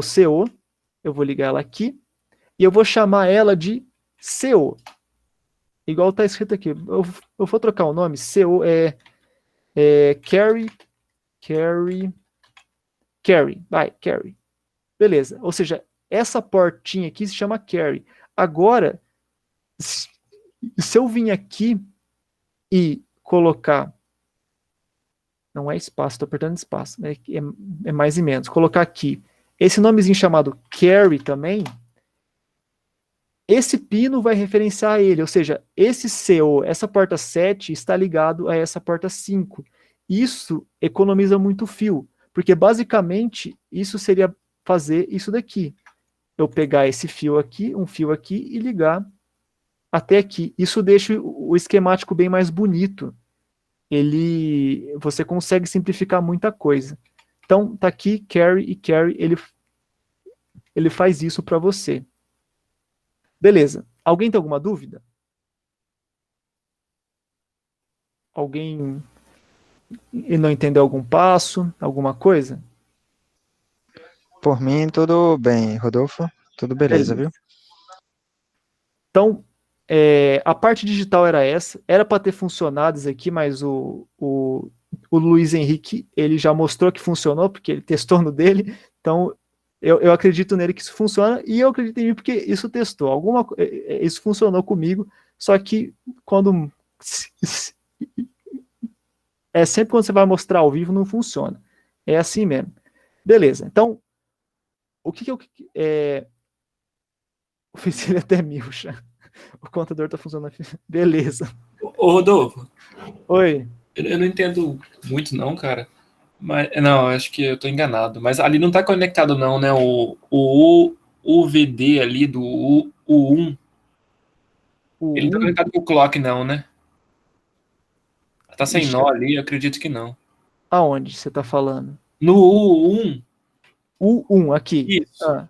CO, eu vou ligar ela aqui, e eu vou chamar ela de CO. Igual está escrito aqui. Eu vou trocar o nome. CO Carry. Vai, Carry. Beleza. Ou seja, essa portinha aqui se chama Carry. Agora, se eu vim aqui e colocar... Não é espaço, estou apertando espaço. É mais e menos. Colocar aqui esse nomezinho chamado Carry também, esse pino vai referenciar ele, ou seja, esse CO, essa porta 7 está ligado a essa porta 5. Isso economiza muito fio, porque basicamente isso seria fazer isso daqui. Eu pegar esse fio aqui, um fio aqui e ligar até aqui. Isso deixa o esquemático bem mais bonito. Você consegue simplificar muita coisa. Então, tá aqui, Carry, e Carry, ele faz isso para você. Beleza. Alguém tem alguma dúvida? Alguém não entendeu algum passo, alguma coisa? Por mim, tudo bem, Rodolfo. Tudo beleza, Beleza. viu? Então, A parte digital era essa, era para ter funcionado isso aqui, mas o Luiz Henrique, ele já mostrou que funcionou, porque ele testou no dele, então eu acredito nele que isso funciona, e eu acredito em mim porque isso testou, isso funcionou comigo, só que quando sempre quando você vai mostrar ao vivo não funciona, é assim mesmo. Beleza, então o que eu fiz ele até mil já. O contador tá funcionando. Beleza. Ô, Rodolfo. Oi. Eu não entendo muito, não, cara. Mas, não, acho que eu tô enganado. Mas ali não tá conectado, não, né? O VD ali do U1. Ele não tá conectado com o clock, não, né? Tá sem nó ali, eu acredito que não. Aonde você tá falando? No U1. U1, aqui. Isso.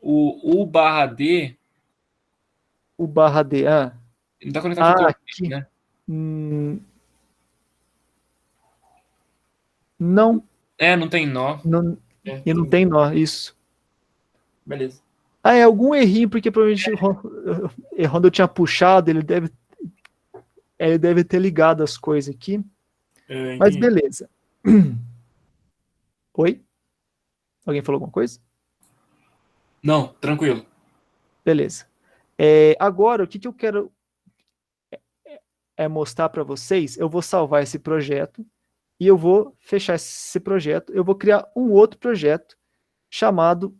O U/D. U/D, Não tá conectado com o clock, aqui. né? Não. Não tem nó. E não tem nó, isso. Beleza. É algum errinho, porque provavelmente quando eu tinha puxado, ele deve ter ligado as coisas aqui. Mas beleza. Oi? Alguém falou alguma coisa? Não, tranquilo. Beleza. Agora, o que eu quero mostrar para vocês, eu vou salvar esse projeto e eu vou fechar esse projeto. Eu vou criar um outro projeto chamado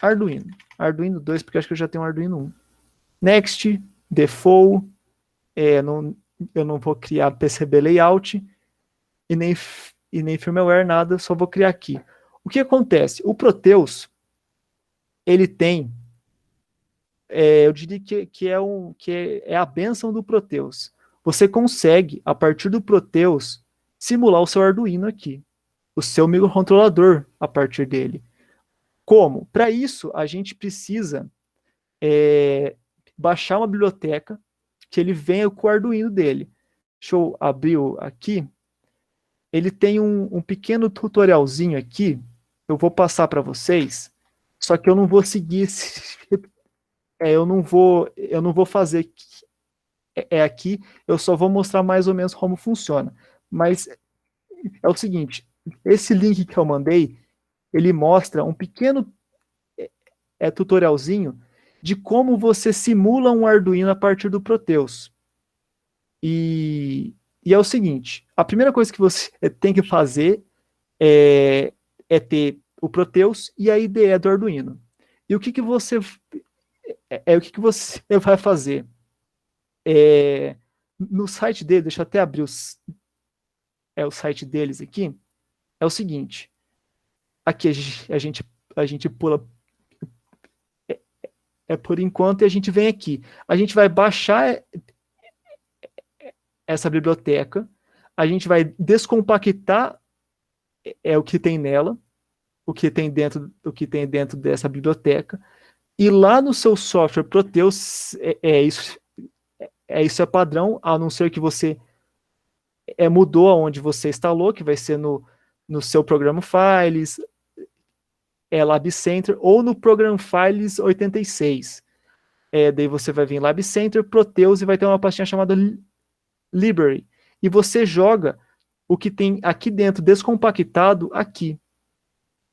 Arduino. Arduino 2, porque eu acho que eu já tenho um Arduino 1. Next, Default, eu não vou criar PCB Layout e nem firmware, nada, só vou criar aqui. O que acontece? O Proteus, ele tem, eu diria que é a bênção do Proteus. Você consegue, a partir do Proteus, simular o seu Arduino aqui, o seu microcontrolador a partir dele. Como? Para isso, a gente precisa baixar uma biblioteca que ele venha com o Arduino dele. Deixa eu abrir aqui. Ele tem um pequeno tutorialzinho aqui, eu vou passar para vocês, só que eu não vou seguir eu não vou fazer aqui, eu só vou mostrar mais ou menos como funciona. Mas é o seguinte, esse link que eu mandei, ele mostra um pequeno tutorialzinho de como você simula um Arduino a partir do Proteus. E é o seguinte, a primeira coisa que você tem que fazer é ter o Proteus e a IDE do Arduino. E o que você vai fazer? No site dele, deixa eu até abrir o site deles aqui, é o seguinte, aqui a gente pula por enquanto e a gente vem aqui. A gente vai baixar essa biblioteca, a gente vai descompactar o que tem nela, o que tem dentro dessa biblioteca, e lá no seu software Proteus, isso é padrão, a não ser que você mudou aonde você instalou, que vai ser no seu Program Files, Lab Center, ou no Program Files 86. Daí você vai vir em Lab Center, Proteus, e vai ter uma pastinha chamada Library. E você joga o que tem aqui dentro descompactado aqui.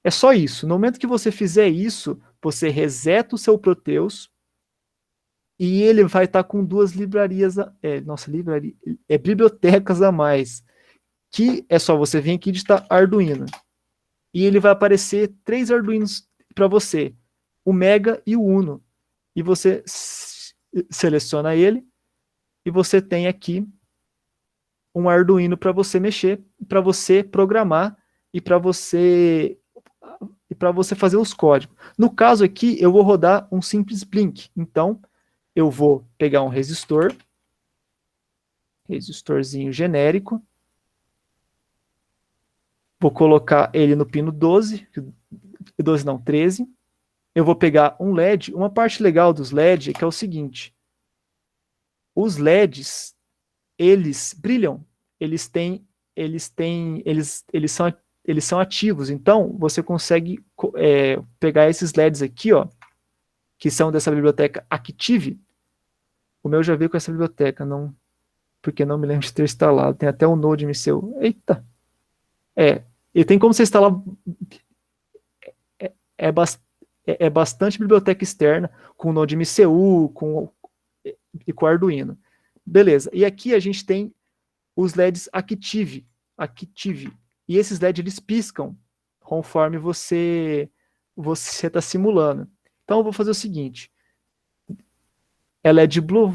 É só isso. No momento que você fizer isso, você reseta o seu Proteus e ele vai estar com duas livrarias, bibliotecas a mais, que é só você vir aqui e digitar Arduino. E ele vai aparecer 3 Arduinos para você, o Mega e o Uno. E você seleciona ele e você tem aqui um Arduino para você mexer, para você programar e para você fazer os códigos. No caso aqui, eu vou rodar um simples Blink. Então, eu vou pegar um resistorzinho genérico, vou colocar ele no pino 12 não, 13. Eu vou pegar um LED. Uma parte legal dos LED é que é o seguinte: os LEDs, eles brilham, eles são ativos. Então, você consegue pegar esses LEDs aqui, ó, que são dessa biblioteca Active, O meu já veio com essa biblioteca, não, porque não me lembro de ter instalado. Tem até um Node MCU. Eita! E tem como você instalar. É, é, bas- é bastante biblioteca externa, com Node MCU, e com Arduino. Beleza. E aqui a gente tem os LEDs Active. E esses LEDs eles piscam conforme você está simulando. Então eu vou fazer o seguinte. É LED Blue,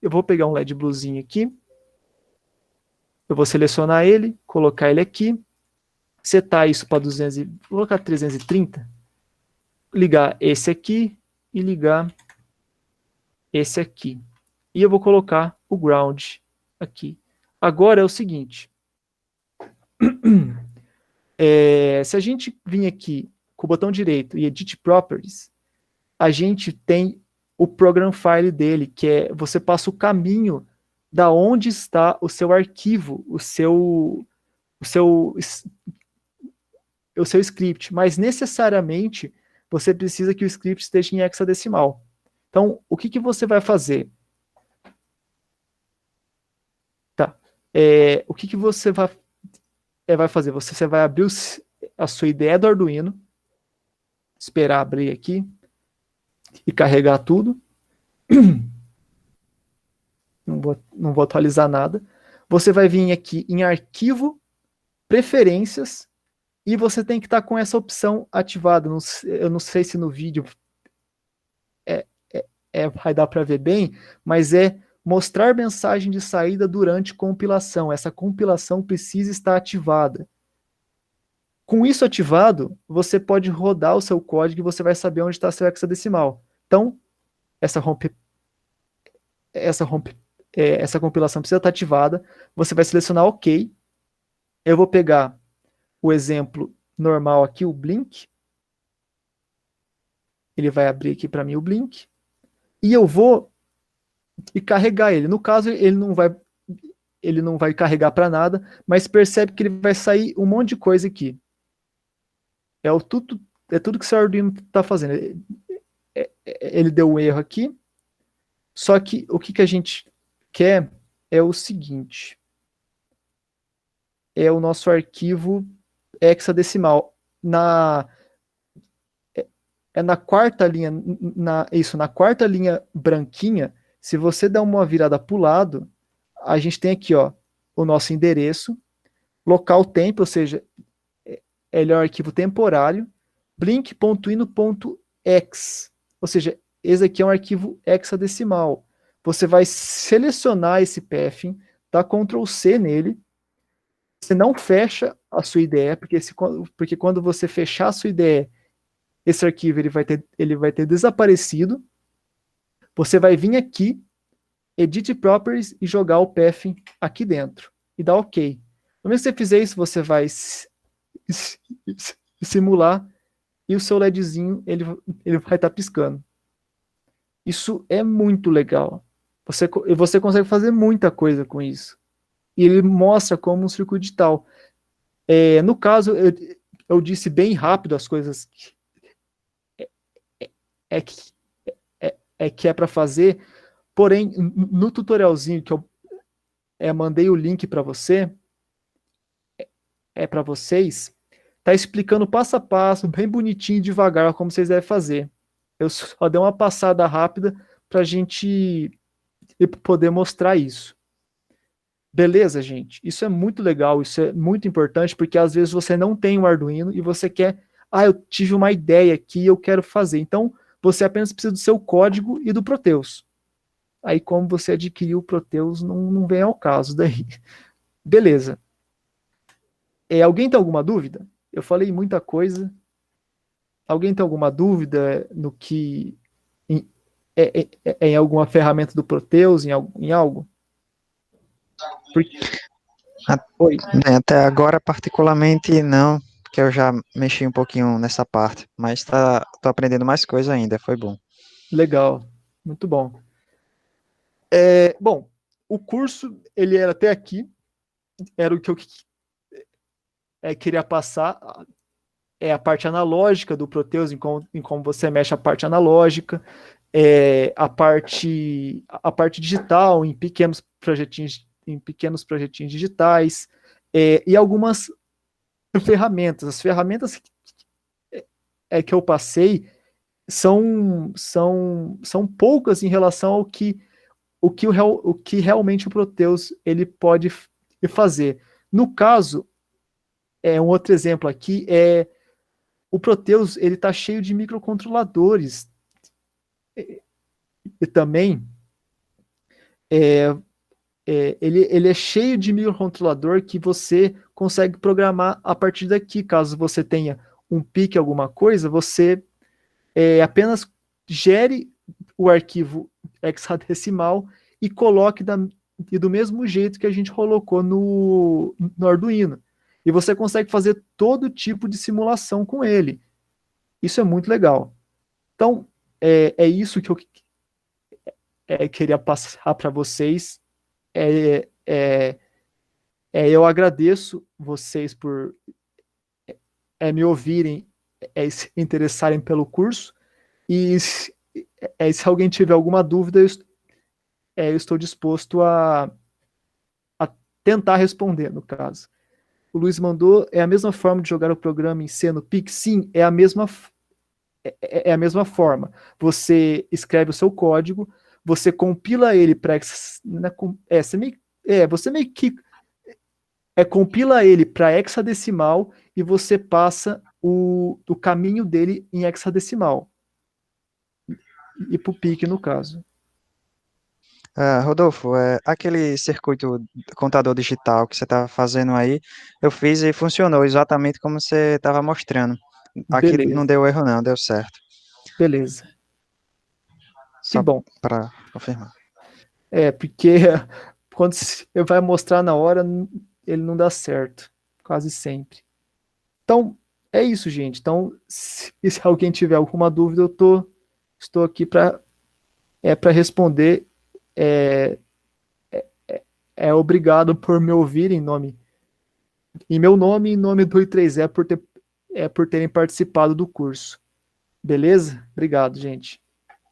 eu vou pegar um LED Bluezinho aqui. Eu vou selecionar ele, colocar ele aqui, setar isso para 200, vou colocar 330, ligar esse aqui e ligar esse aqui. E eu vou colocar o ground aqui. Agora é o seguinte. Se a gente vir aqui com o botão direito e Edit Properties, a gente tem o program file dele, que é você passa o caminho da onde está o seu arquivo, o seu script, mas necessariamente você precisa que o script esteja em hexadecimal. Então, o que você vai fazer? Tá. O que você vai fazer? Você vai abrir a sua IDE do Arduino, esperar abrir aqui e carregar tudo. Não vou atualizar nada. Você vai vir aqui em Arquivo, Preferências, e você tem que estar com essa opção ativada. Eu não sei se no vídeo vai dar para ver bem, mas é mostrar mensagem de saída durante compilação. Essa compilação precisa estar ativada. Com isso ativado, você pode rodar o seu código e você vai saber onde está seu hexadecimal. Então, essa compilação precisa estar ativada. Você vai selecionar OK. Eu vou pegar o exemplo normal aqui, o Blink. Ele vai abrir aqui para mim o Blink. E eu vou carregar ele. No caso, ele não vai carregar para nada, mas percebe que ele vai sair um monte de coisa aqui. É tudo que o seu Arduino está fazendo. Ele deu um erro aqui. Só que o que a gente quer é o seguinte. É o nosso arquivo hexadecimal. Na quarta linha, na quarta linha branquinha, se você der uma virada para o lado, a gente tem aqui, ó, o nosso endereço, local temp, ou seja, ele é um arquivo temporário, blink.ino.x, ou seja, esse aqui é um arquivo hexadecimal. Você vai selecionar esse path, dá Ctrl C nele, você não fecha a sua IDE, porque quando você fechar a sua IDE, esse arquivo ele vai ter desaparecido. Você vai vir aqui, Edit Properties e jogar o path aqui dentro. E dar OK. No momento que você fizer isso, você vai simular e o seu LEDzinho ele vai estar piscando. Isso é muito legal. Você consegue fazer muita coisa com isso. E ele mostra como um circuito digital. No caso, eu disse bem rápido as coisas que é para fazer, porém, no tutorialzinho que eu mandei o link para você, para vocês, tá explicando passo a passo, bem bonitinho, devagar, como vocês devem fazer. Eu só dei uma passada rápida para a gente poder mostrar isso. Beleza, gente? Isso é muito legal, isso é muito importante, porque às vezes você não tem um Arduino e você quer, eu tive uma ideia aqui e eu quero fazer. Então, você apenas precisa do seu código e do Proteus. Aí, como você adquiriu o Proteus, não vem ao caso daí. Beleza. Alguém tem alguma dúvida? Eu falei muita coisa. Alguém tem alguma dúvida no que... em alguma ferramenta do Proteus, em algo? Porque... Oi. Até agora, particularmente, não, porque eu já mexi um pouquinho nessa parte, mas tô aprendendo mais coisa ainda, foi bom. Legal, muito bom. Bom, o curso, ele era até aqui, era o que eu queria passar, a parte analógica do Proteus, em como você mexe a parte analógica, a parte digital em pequenos projetinhos digitais, e algumas ferramentas. As ferramentas que eu passei são poucas em relação o que realmente o Proteus ele pode fazer. No caso, um outro exemplo aqui o Proteus ele está cheio de microcontroladores e também ele é cheio de microcontrolador que você consegue programar a partir daqui. Caso você tenha um PIC, alguma coisa, você apenas gere o arquivo hexadecimal e coloque do mesmo jeito que a gente colocou no Arduino. E você consegue fazer todo tipo de simulação com ele. Isso é muito legal. Então, isso que eu queria passar para vocês. Eu agradeço vocês por me ouvirem, se interessarem pelo curso, e se alguém tiver alguma dúvida, eu estou disposto a tentar responder, no caso. O Luiz mandou, a mesma forma de jogar o programa em C no PIC? Sim, é a mesma forma. Você escreve o seu código, você compila ele para você meio que compila ele para hexadecimal e você passa o caminho dele em hexadecimal. E para o PIC, no caso. Rodolfo, aquele circuito contador digital que você estava fazendo aí, eu fiz e funcionou exatamente como você estava mostrando. Aqui Beleza. não deu erro não, deu certo. Beleza. Só que bom. Para confirmar. Porque quando você vai mostrar na hora, ele não dá certo. Quase sempre. Então, é isso, gente. Então, se alguém tiver alguma dúvida, eu estou aqui para responder. Obrigado por me ouvir em meu nome e em nome do I3E por terem participado do curso. Beleza? Obrigado, gente.